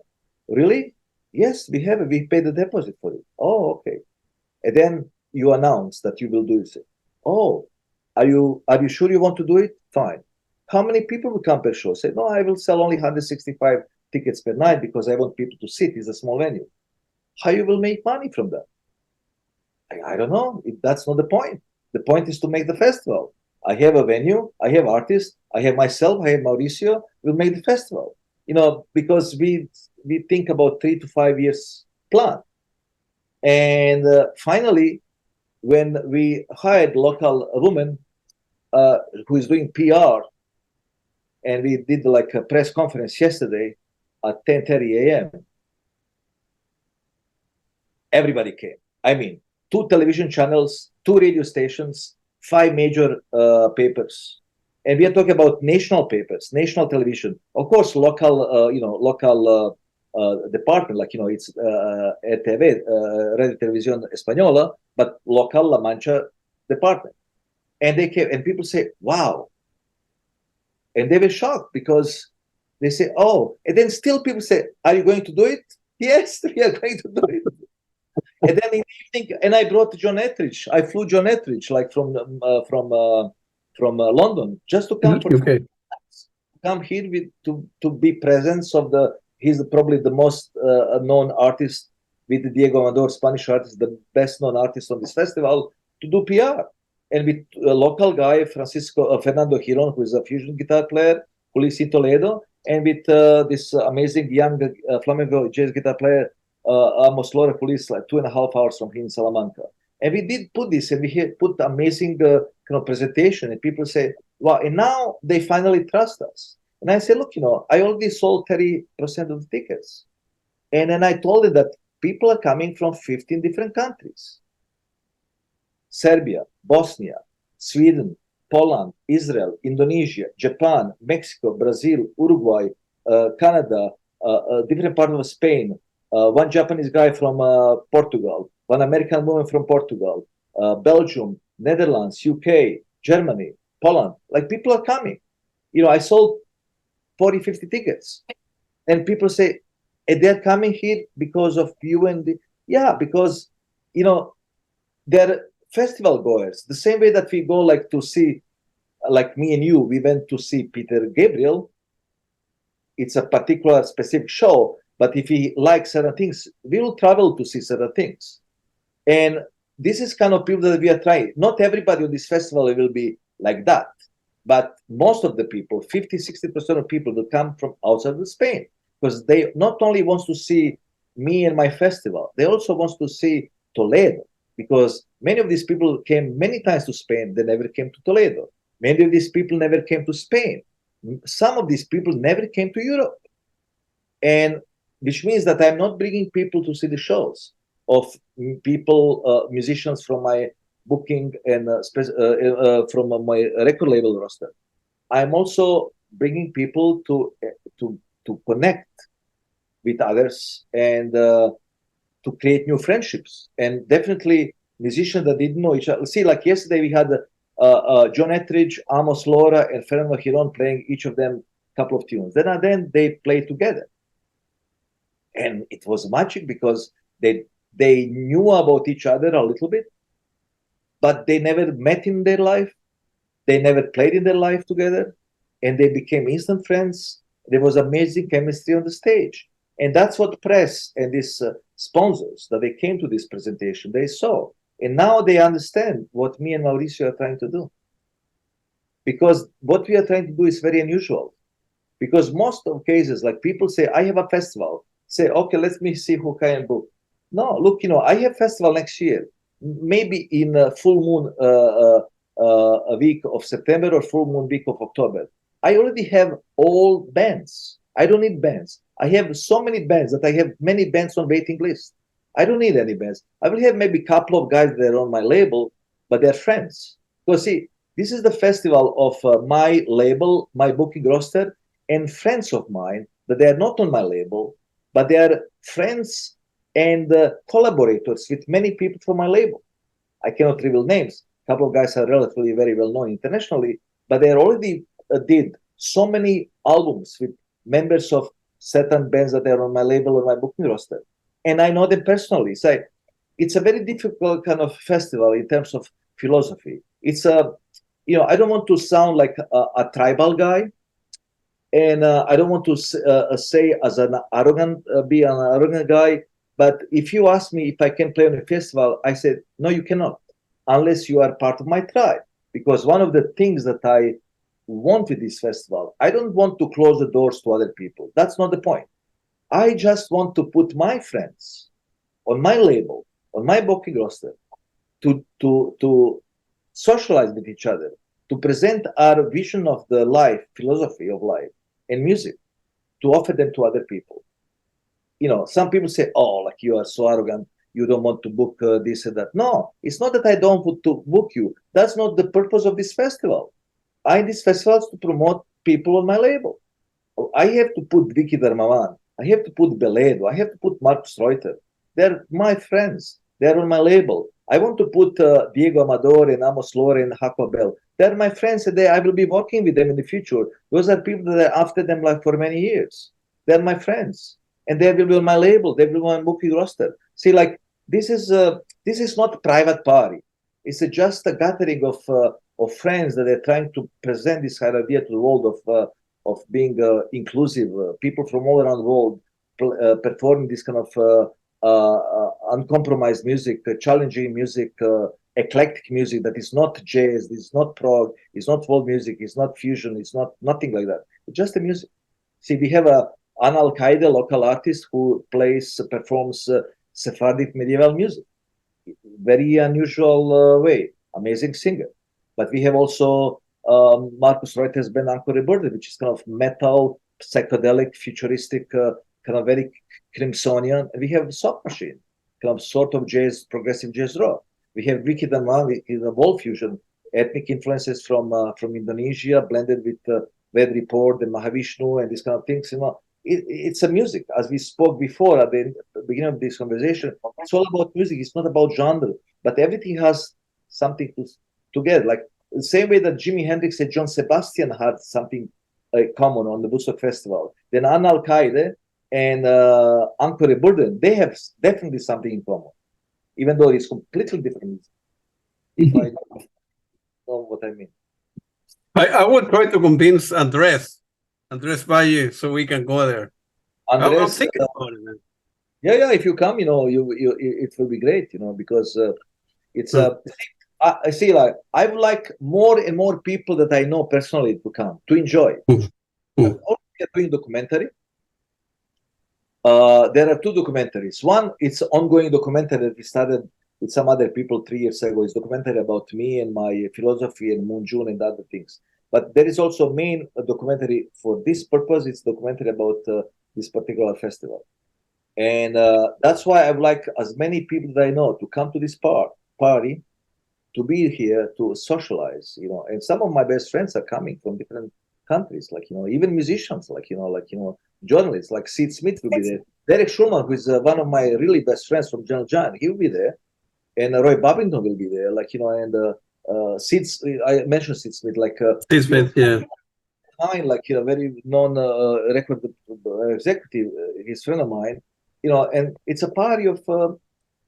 Really? Yes, we have. We paid the deposit for it. Oh, okay. And then you announce that you will do it. Say, oh, are you sure you want to do it? Fine. How many people will come per show? Say, no, I will sell only 165 tickets per night because I want people to sit. It's a small venue. How you will make money from that? I don't know. That's not the point. The point is to make the festival. I have a venue. I have artists. I have myself. I have Mauricio. We'll make the festival. Because we think about 3 to 5 years plan. And finally, when we hired local woman who is doing PR, and we did like a press conference yesterday at 10:30 a.m. Everybody came. I mean, 2 television channels, 2 radio stations, 5 major papers, and we are talking about national papers, national television. Of course, local, local department, like it's RTV, Radio Televisión Española, but local La Mancha department. And they came, and people say, "Wow," and they were shocked because they say, "Oh," and then still people say, "Are you going to do it?" Yes, we are going to do it. And then in the evening, and I brought John Etheridge. I flew John Etheridge like from London just to come come here to be presence of he's probably the most known artist with Diego Amador, Spanish artist, the best known artist on this festival, to do PR. And with a local guy, Fernando Giron, who is a fusion guitar player, who lives in Toledo, and with this amazing young flamenco jazz guitar player, Amos Lora, who lives like 2.5 hours from here in Salamanca. And we did put this, and we had put amazing kind of presentation, and people say, wow, and now they finally trust us. And I say, look, I already sold 30% of the tickets. And then I told them that people are coming from 15 different countries. Serbia, Bosnia, Sweden, Poland, Israel, Indonesia, Japan, Mexico, Brazil, Uruguay, Canada, different part of Spain, one Japanese guy from Portugal, one American woman from Portugal, Belgium, Netherlands, UK, Germany, Poland. Like, people are coming. I sold 40, 50 tickets. And people say, they're coming here because of you and yeah, because, they're festival goers. The same way that we go like to see, like me and you, we went to see Peter Gabriel. It's a particular specific show, but if we like certain things, we will travel to see certain things. And this is kind of people that we are trying. Not everybody on this festival will be like that, but most of the people, 50, 60% of people will come from outside of Spain, because they not only want to see me and my festival, they also want to see Toledo, because many of these people came many times to Spain, they never came to Toledo. Many of these people never came to Spain. Some of these people never came to Europe. And which means that I'm not bringing people to see the shows of people, musicians from my booking and from my record label roster. I'm also bringing people to connect with others and to create new friendships. And definitely musicians that didn't know each other. See, like yesterday we had John Ettridge, Amos Lora, and Fernando Giron playing each of them a couple of tunes. Then they played together. And it was magic because they knew about each other a little bit, but they never met in their life. They never played in their life together, and they became instant friends. There was amazing chemistry on the stage. And that's what press and these sponsors that they came to this presentation, they saw. And now they understand what me and Mauricio are trying to do. Because what we are trying to do is very unusual. Because most of cases, like people say, I have a festival. Say, okay, let me see who can book. No, look, I have festival next year. Maybe in a full moon a week of September or full moon week of October. I already have all bands. I don't need bands. I have so many bands that I have many bands on waiting list. I don't need any bands. I will have maybe a couple of guys that are on my label, but they're friends. Because see, this is the festival of my label, my booking roster, and friends of mine that they are not on my label, but they are friends and collaborators with many people from my label. I cannot reveal names. A couple of guys are relatively very well known internationally, but they already did so many albums with members of certain bands that are on my label or my booking roster. And I know them personally. So it's a very difficult kind of festival in terms of philosophy. It's a, I don't want to sound like a tribal guy, and I don't want to say as an arrogant, be an arrogant guy. But if you ask me if I can play on a festival, I said, no, you cannot, unless you are part of my tribe. Because one of the things that I want with this festival, I don't want to close the doors to other people. That's not the point. I just want to put my friends on my label, on my booking roster, to socialize with each other, to present our vision of the life, philosophy of life, and music, to offer them to other people. Some people say, oh, like you are so arrogant, you don't want to book this and that. No, it's not that I don't want to book you. That's not the purpose of this festival. This festival is to promote people on my label. I have to put Vicky Darmavan. I have to put Beledo. I have to put Marcus Reuter. They're my friends. They're on my label. I want to put Diego Amador and Amos Lore and Jaco Bell. They're my friends, and I will be working with them in the future. Those are people that are after them like for many years. They're my friends, and they will be on my label. They will be on my booking roster. See, like this is not a private party. It's just a gathering of friends that are trying to present this kind of idea to the world of being inclusive. People from all around the world performing this kind of uncompromised music, challenging music, eclectic music that is not jazz, it's not prog, it's not folk music, it's not fusion, it's not nothing like that. It's just the music. See, we have an Al Qaeda local artist who performs Sephardic medieval music. Very unusual way. Amazing singer. But we have also Marcus Reuter's band Anchor Rebirth, which is kind of metal, psychedelic, futuristic, kind of very Crimsonian, and we have Sock Machine, kind of sort of jazz, progressive jazz rock. We have Wicked and One, is a wall fusion, ethnic influences from Indonesia, blended with Ved Report and Mahavishnu and these kind of things. It's a music, as we spoke before at the beginning of this conversation. It's all about music. It's not about genre, but everything has something together. Like the same way that Jimi Hendrix and John Sebastian had something common on the Woodstock Festival. Then Anna Al-Qaeda and Ankara Burden, they have definitely something in common, even though it's completely different. If I know what I mean. I would try to convince Andres Valle so we can go there. I'm Andres, thinking about it, man. yeah, if you come, you it will be great, because it's I see, like I would like more and more people that I know personally to come to enjoy. Also, we are doing documentary. There are two documentaries. One, it's an ongoing documentary that we started with some other people 3 years ago. It's documentary about me and my philosophy and MoonJune and other things. But there is also a main documentary for this purpose. It's documentary about this particular festival. And that's why I would like as many people that I know to come to this party, to be here, to socialize, and some of my best friends are coming from different countries, like, even musicians, like, journalists, like Sid Smith will be there. Derek Schulman, who is one of my really best friends from John John, he will be there. And Roy Babington will be there, like, and Sid, I mentioned Sid Smith, like, Sid Smith, yeah. Like, very known record executive, his friend of mine, and it's a party of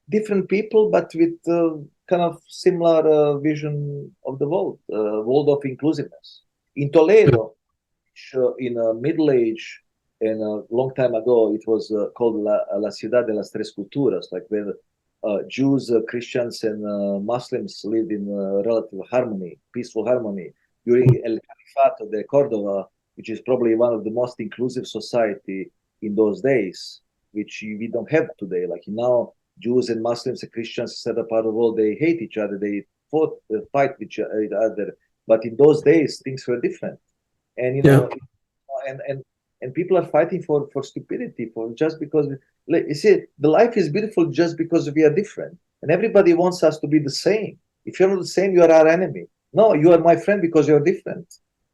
different people, but with kind of similar vision of the world of inclusiveness. In Toledo, in middle age and a long time ago, it was called La Ciudad de las Tres Culturas, like where Jews, Christians, and Muslims lived in relative harmony, peaceful harmony. During El Califato de Cordova, which is probably one of the most inclusive society in those days, which we don't have today. Like now, Jews and Muslims and Christians set apart of the world, they hate each other, they fight with each other. But in those days, things were different. And and people are fighting for stupidity, for just because you see, the life is beautiful just because we are different, and everybody wants us to be the same. If you're not the same, you are our enemy. No, you are my friend because you're different.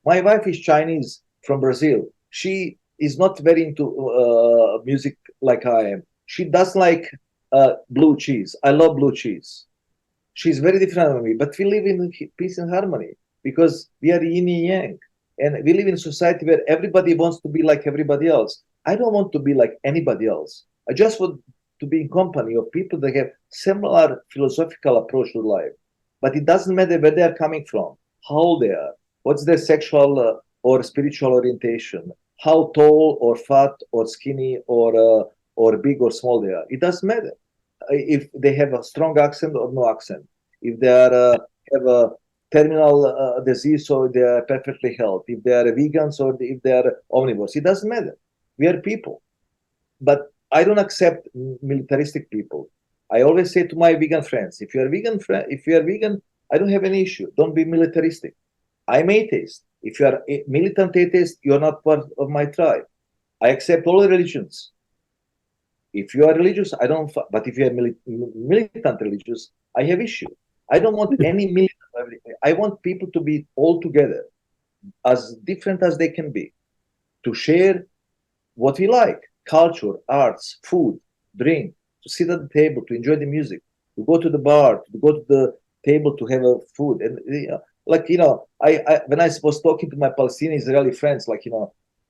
My wife is Chinese from Brazil. She is not very into music like I am. She does like blue cheese. I love blue cheese. She's very different from me, but we live in peace and harmony because we are yin and yang. And we live in a society where everybody wants to be like everybody else. I don't want to be like anybody else. I just want to be in company of people that have similar philosophical approach to life. But it doesn't matter where they are coming from, how old they are, what's their sexual or spiritual orientation, how tall or fat or skinny or big or small they are. It doesn't matter if they have a strong accent or no accent. If they are have a terminal disease or they are perfectly healthy, if they are vegans or if they are omnivores, it doesn't matter. We are people. But I don't accept militaristic people. I always say to my vegan friends, if you are vegan, I don't have any issue. Don't be militaristic. I'm atheist. If you are a militant atheist, you're not part of my tribe. I accept all religions. If you are religious, I don't. But if you are militant religious, I have issue. I don't want any militant. I want people to be all together, as different as they can be, to share what we like: culture, arts, food, drink, to sit at the table, to enjoy the music, to go to the bar, to go to the table to have a food. And I when I was talking to my Palestinian Israeli friends,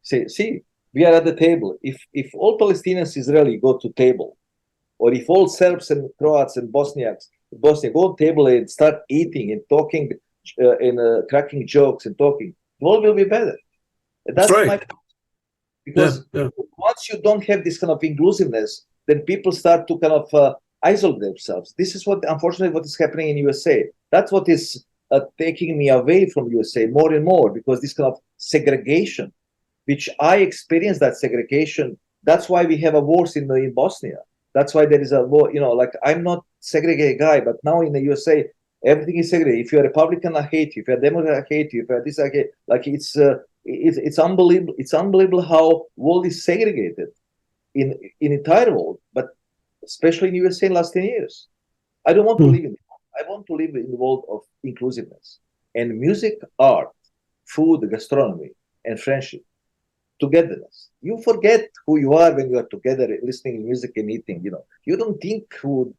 say, see, we are at the table. If all Palestinians Israeli go to table, or if all Serbs and Croats and Bosnia go to table and start eating and talking and cracking jokes and talking, the world will be better. And that's right. My because once you don't have this kind of inclusiveness, then people start to kind of isolate themselves. This is unfortunately, what is happening in USA. That's what is taking me away from USA more and more, because this kind of segregation, which I experienced that segregation. That's why we have a wars in Bosnia. That's why there is a war. Like, I'm not segregated guy, but now in the USA, everything is segregated. If you're a Republican, I hate you. If you're a Democrat, I hate you. If you're this, I hate. Like, it's unbelievable. It's unbelievable how world is segregated. in entire world, but especially in USA in last 10 years. I don't want to live in it. I want to live in the world of inclusiveness. And music, art, food, gastronomy, and friendship, togetherness. You forget who you are when you are together, listening to music and eating. You don't think who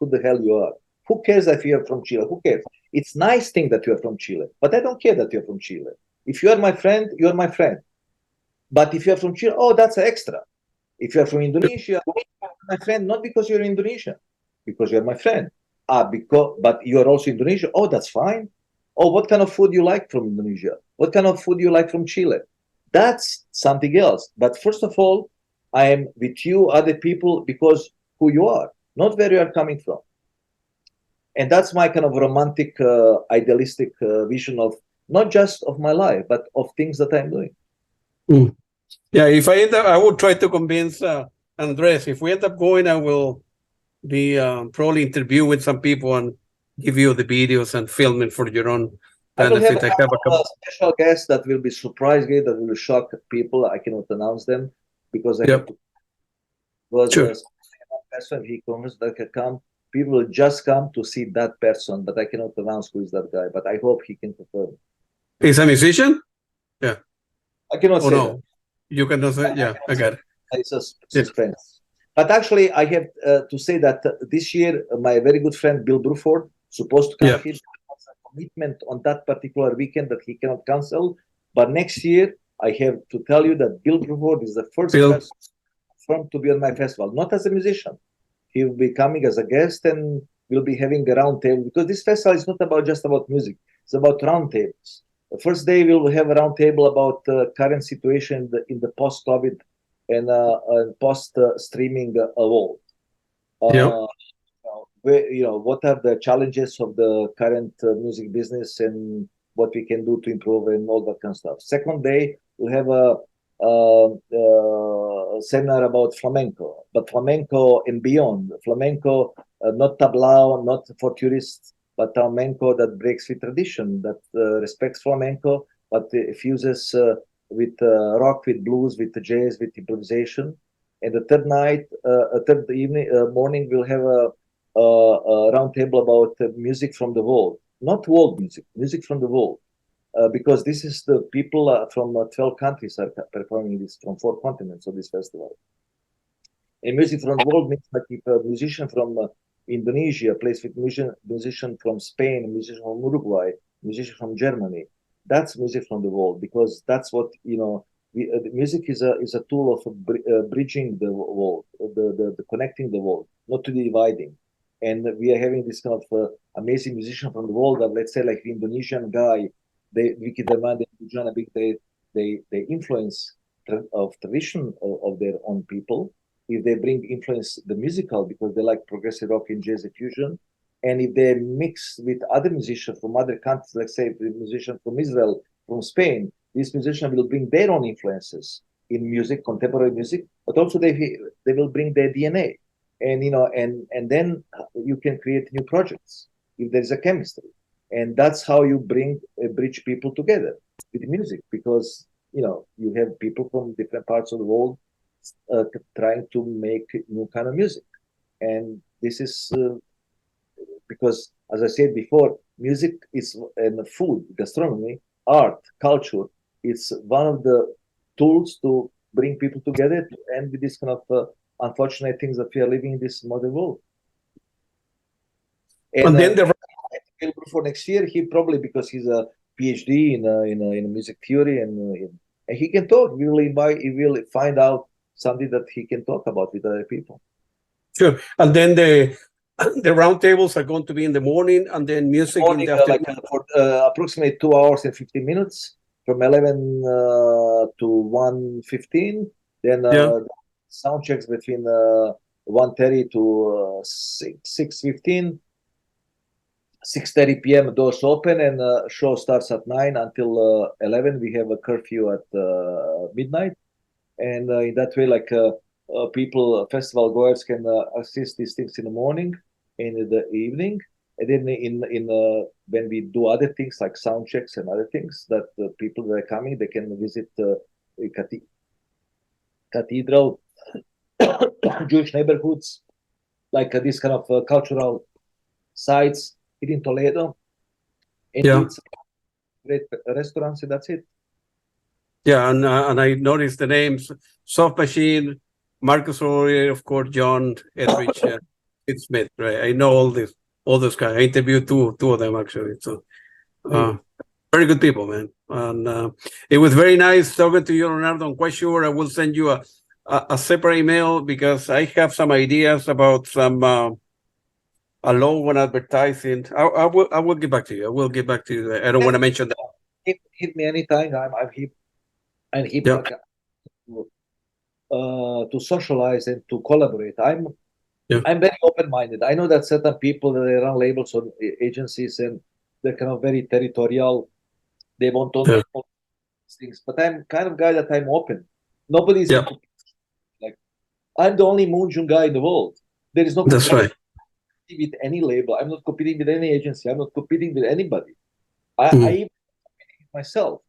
the hell you are. Who cares if you are from Chile? Who cares? It's nice thing that you are from Chile, but I don't care that you're from Chile. If you are my friend, you are my friend. But if you are from Chile, oh, that's extra. If you are from Indonesia, my friend, not because you're Indonesian, because you're my friend. But you're also Indonesian. Oh, that's fine. Oh, what kind of food you like from Indonesia? What kind of food you like from Chile? That's something else. But first of all, I am with you, other people, because who you are, not where you are coming from. And that's my kind of romantic, idealistic vision of not just of my life, but of things that I'm doing. Mm. Yeah, if I end up, I would try to convince Andres. If we end up going, I will be probably interview with some people and give you the videos and filming for your own benefit. I have a special guest that will be surprise guest that will shock people. I cannot announce them because I have to. Was sure. A person he comes that can come. People will just come to see that person, but I cannot announce who is that guy. But I hope he can confirm. He's a musician. Yeah. I cannot say no. that. You cannot say. Yeah, I got it. It's a suspense. Yeah. But actually, I have to say that this year, my very good friend Bill Bruford supposed to come here. Commitment on that particular weekend that he cannot cancel. But next year, I have to tell you that Bill Bruford is the first person to be on my festival, not as a musician. He will be coming as a guest and we'll be having a round table because this festival is not just about music. It's about round tables. The first day we'll have a round table about current situation in the post-COVID and post-streaming world. What are the challenges of the current music business and what we can do to improve and all that kind of stuff. Second day, we'll have a seminar about flamenco, but flamenco and beyond. Flamenco, not tablao, not for tourists, but flamenco that breaks with tradition, that respects flamenco, but fuses with rock, with blues, with jazz, with improvisation. And the third night, third evening, morning, we'll have a round table about music from the world, not world music, music from the world, because this is the people from 12 countries are performing this from 4 continents of this festival. And music from the world means like if a musician from Indonesia plays with musician from Spain, musician from Uruguay, musician from Germany, that's music from the world, because that's what, music is a tool of bridging the world, the connecting the world, not to dividing. And we are having this kind of amazing musician from the world that, let's say, like the Indonesian guy, Vicky Dermanda, they influence of tradition of their own people. If they bring influence the musical because they like progressive rock and jazz fusion, and if they mix with other musicians from other countries, let's say the musician from Israel, from Spain, this musician will bring their own influences in music, contemporary music, but also they will bring their DNA. And then you can create new projects if there is a chemistry, and that's how you bridge people together with music, because you have people from different parts of the world trying to make new kind of music, and this is because, as I said before, music is and food, gastronomy, art, culture. It's one of the tools to bring people together to end with this kind of unfortunate things that we are living in this modern world. And then for next year, he probably, because he's a PhD in music theory and he can talk. He will find out something that he can talk about with other people. Sure. And then the roundtables are going to be in the morning, and then music in the afternoon. For approximately 2 hours and 15 minutes, from 11 to 1:15. Then sound checks between 1:30 to 6:15. 6:30 p.m. doors open, and show starts at 9 until 11. We have a curfew at midnight, and in that way, people, festival goers can assist these things in the morning and in the evening, and then when we do other things like sound checks and other things, that people that are coming, they can visit cathedral Jewish neighborhoods, like this kind of cultural sites here in Toledo, and Yeah. did some great restaurants, and that's it. Yeah, and I noticed the names: Soft Machine, Marcus Aurelius, of course, John Edrich, Sid Smith. Right, I know all those guys. I interviewed two of them actually. So, very good people, man. And it was very nice talking to you, Leonardo. I'm quite sure I will send you a separate email because I have some ideas about some a logo and advertising. I will get back to you. I will get back to you. I don't want to mention that. Hit me anytime. I'm hip. I'm hip. Yeah. To socialize and to collaborate. Yeah. I'm very open-minded. I know that certain people, they run labels on agencies and they're kind of very territorial. They want to Yeah. all these things, but I'm kind of guy that I'm open. Nobody's Yeah. like, I'm the only MoonJune guy in the world. There is no That's right. with any label. I'm not competing with any agency. I'm not competing with anybody. I even compete with myself,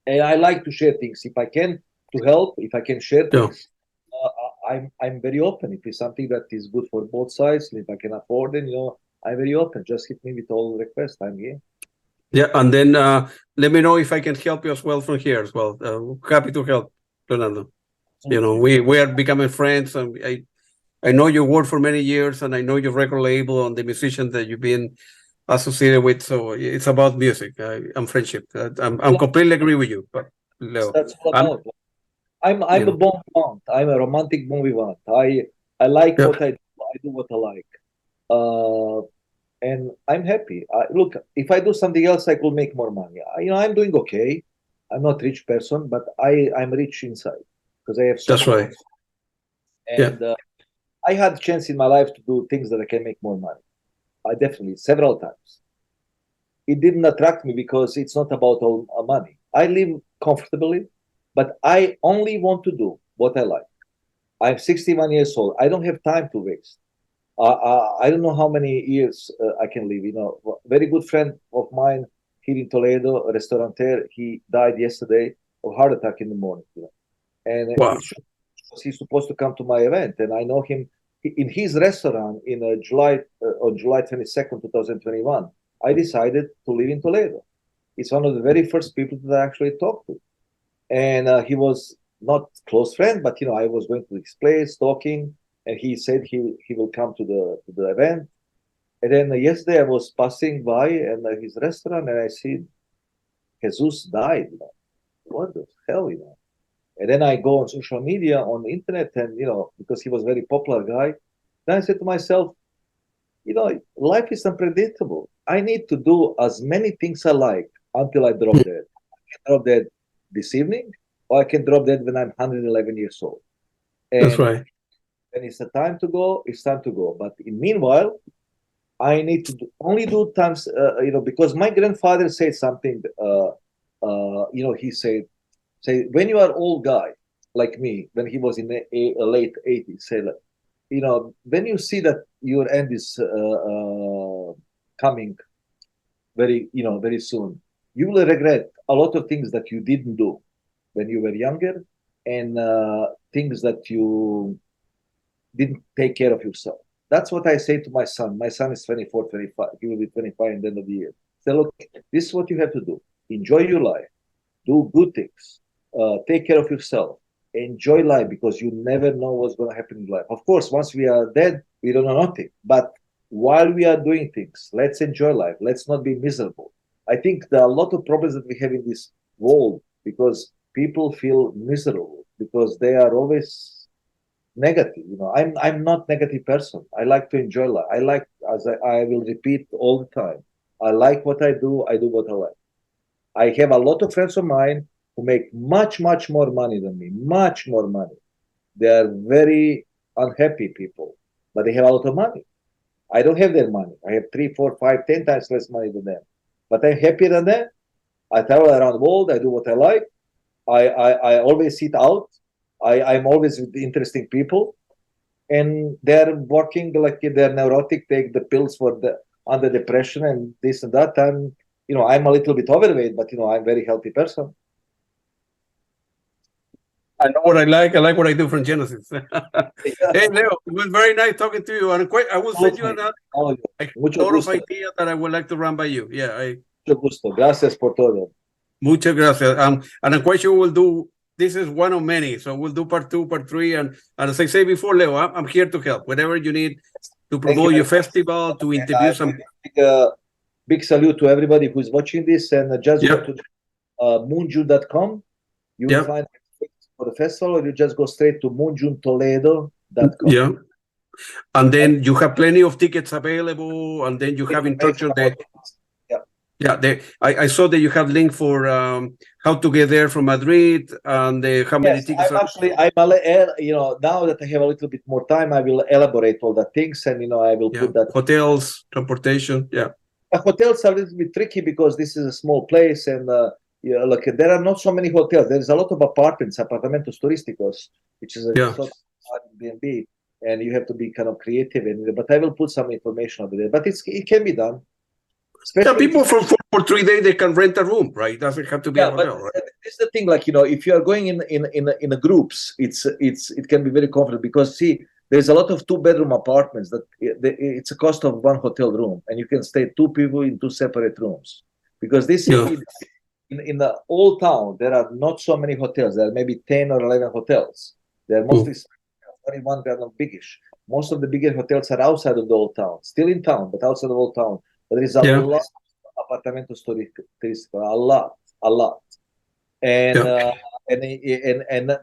and I like to share things if I can to help. If I can share Yeah. things, I'm very open. If it's something that is good for both sides, if I can afford it, I'm very open. Just hit me with all requests. I'm here. Yeah, and then let me know if I can help you as well from here as well. Happy to help, Leonardo. We are becoming friends, and I know your work for many years, and I know your record label and the musicians that you've been associated with. So it's about music and friendship. I'm completely agree with you. But Leo, That's all I'm about. I'm a bon vivant. I'm a romantic bon vivant. I like yeah, what I do. I do what I like. And I'm happy. Look, if I do something else, I could make more money. I'm doing okay. I'm not rich person, but I'm rich inside because I have so that's much. right. Yeah, And I had chance in my life to do things that I can make more money. I definitely several times. It didn't attract me because it's not about all money. I live comfortably, but I only want to do what I like. I'm 61 years old. I don't have time to waste. I don't know how many years I can live. Very good friend of mine here in Toledo, a restaurateur. He died yesterday of heart attack in the morning. And wow, he's supposed to come to my event, and I know him in his restaurant in July on July 22nd, 2021. I decided to live in Toledo. It's one of the very first people that I actually talked to, and he was not close friend, but I was going to his place talking, and he said he will come to the event. And then yesterday I was passing by and his restaurant, and I see Jesus died. What the hell, And then I go on social media, on the internet, and because he was a very popular guy, then I said to myself, life is unpredictable. I need to do as many things I like until I drop dead. I can drop dead this evening, or I can drop dead when I'm 111 years old. that's And right. when it's the time to go, it's time to go. But in meanwhile, I need to only do times, because my grandfather said something. He said, "Say when you are old guy like me, when he was in the late 80s, say, when you see that your end is coming very soon, you will regret a lot of things that you didn't do when you were younger, and things that you didn't take care of yourself." That's what I say to my son. My son is 24, 25. He will be 25 in the end of the year. Say, look, this is what you have to do. Enjoy your life. Do good things. Take care of yourself. Enjoy life, because you never know what's going to happen in life. Of course, once we are dead, we don't know nothing. But while we are doing things, let's enjoy life. Let's not be miserable. I think there are a lot of problems that we have in this world because people feel miserable because they are always negative. I'm not negative person. I like to enjoy life. I like, as I will repeat all the time, I like what I do. I do what I like. I have a lot of friends of mine who make much, much more money than me, much more money. They are very unhappy people, but they have a lot of money. I don't have their money. I have 3, 4, 5, 10 times less money than them, but I'm happier than them. I travel around the world. I do what I like. I always sit out. I'm always with interesting people, and they're working like they're neurotic, take the pills for the under depression and this and that. I'm a little bit overweight, but I'm a very healthy person. I know what I like. I like what I do from Genesis. Hey, Leo, it was very nice talking to you. And I will send you a Mucho lot of gusto. ideas that I would like to run by you. Yeah, Mucho gusto. Gracias por todo. muchas gracias. And I'm quite sure we'll do. This is one of many, so we'll do part 2, part 3, and as I say before, Leo, I'm here to help. Whatever you need to promote your festival, to interview some. Big salute to everybody who's watching this, and just Yeah. go to moonjune.com. You will find for the festival, or you just go straight to moonjunetoledo.com. Yeah. And then you have plenty of tickets available, and then you have instructions there. Yeah, I saw that you have link for how to get there from Madrid and how many tickets. Now that I have a little bit more time, I will elaborate all the things, and I will put that hotels, transportation. Yeah, hotels are a little bit tricky because this is a small place, and look, there are not so many hotels. There is a lot of apartamentos turísticos, which is a sort of Airbnb, and you have to be kind of creative. But I will put some information over there. But it can be done. People for 3 days they can rent a room, right? It doesn't have to be a hotel, right? This is the thing, if you are going in a groups, it can be very comfortable because there's a lot of 2-bedroom apartments that it's a cost of 1 hotel room, and you can stay 2 people in 2 separate rooms. Because this in the old town there are not so many hotels. There are maybe 10 or 11 hotels. They are mostly 21 kind of biggish. Most of the bigger hotels are outside of the old town, still in town, but outside of the old town. But there is a lot of apartamentos turísticos, a lot, and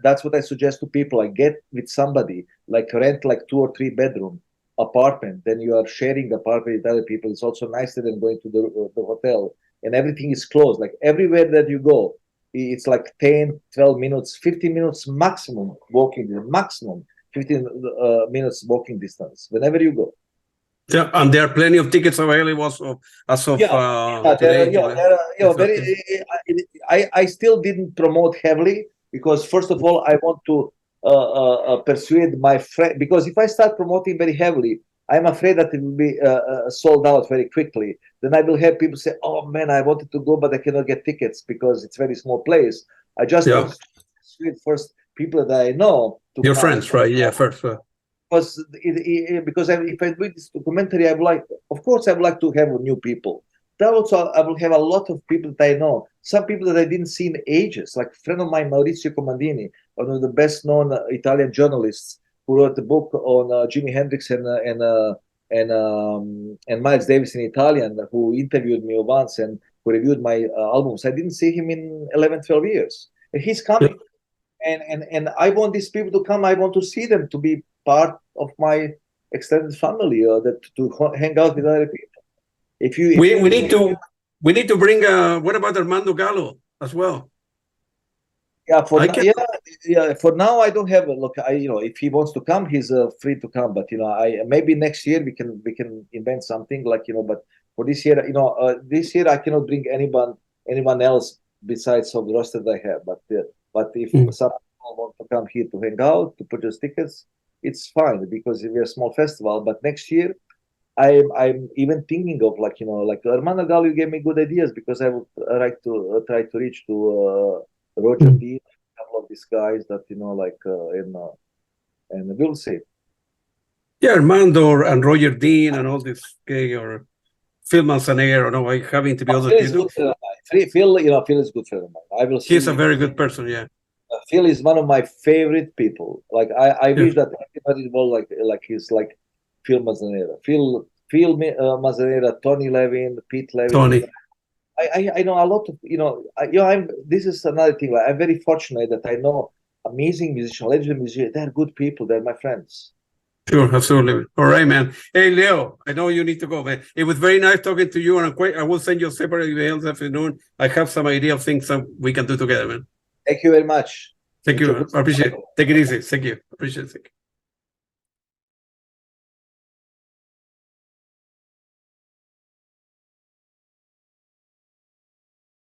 that's what I suggest to people. Like, get with somebody, rent 2 or 3 bedroom apartment. Then you are sharing the apartment with other people. It's also nicer than going to the hotel, and everything is close. Like everywhere that you go, it's 10, 12 minutes, 15 minutes maximum walking. Maximum 15 minutes walking distance whenever you go. Yeah, and there are plenty of tickets available as of today. I still didn't promote heavily because, first of all, I want to persuade my friend. Because if I start promoting very heavily, I'm afraid that it will be sold out very quickly. Then I will have people say, "Oh man, I wanted to go, but I cannot get tickets because it's a very small place." I just want to persuade first people that I know. Your friends, right? Yeah, first. Because if I do this documentary, I would like, of course, I would like to have new people. That also, I will have a lot of people that I know. Some people that I didn't see in ages, like a friend of mine, Maurizio Comandini, one of the best-known Italian journalists, who wrote a book on Jimi Hendrix and Miles Davis in Italian, who interviewed me once and who reviewed my albums. I didn't see him in 11, 12 years. And he's coming. And I want these people to come. I want to see them, to be part of my extended family, to hang out with other people. We need to bring what about Armando Gallo as well? For now I don't have a look. If he wants to come, he's free to come. But maybe next year we can invent something But for this year, this year I cannot bring anyone else besides of the roster that I have. But if some people want to come here to hang out, to purchase tickets, it's fine because we're a small festival. But next year, I'm even thinking of Armando Gallo gave me good ideas, because I would like to try to reach to Roger Dean, a couple of these guys that and we'll see. Yeah, Armando and Roger Dean and all this or Phil Manzanero. No, I having to be other people. Phil is good friend of mine. I will see. He's a very good person. Yeah. Phil is one of my favorite people. I wish that everybody was he's like Phil Manzanera. Phil Manzanera, Tony Levin, Pete Levin. Tony. I know a lot of this is another thing. I'm very fortunate that I know amazing musicians, legendary musicians. They're good people. They're my friends. Sure, absolutely. All right, man. Hey, Leo, I know you need to go, man. It was very nice talking to you, and I will send you a separate email this afternoon. I have some idea of things that we can do together, man. Thank you very much. Thank you. I appreciate it. Take it easy. Thank you. Appreciate it.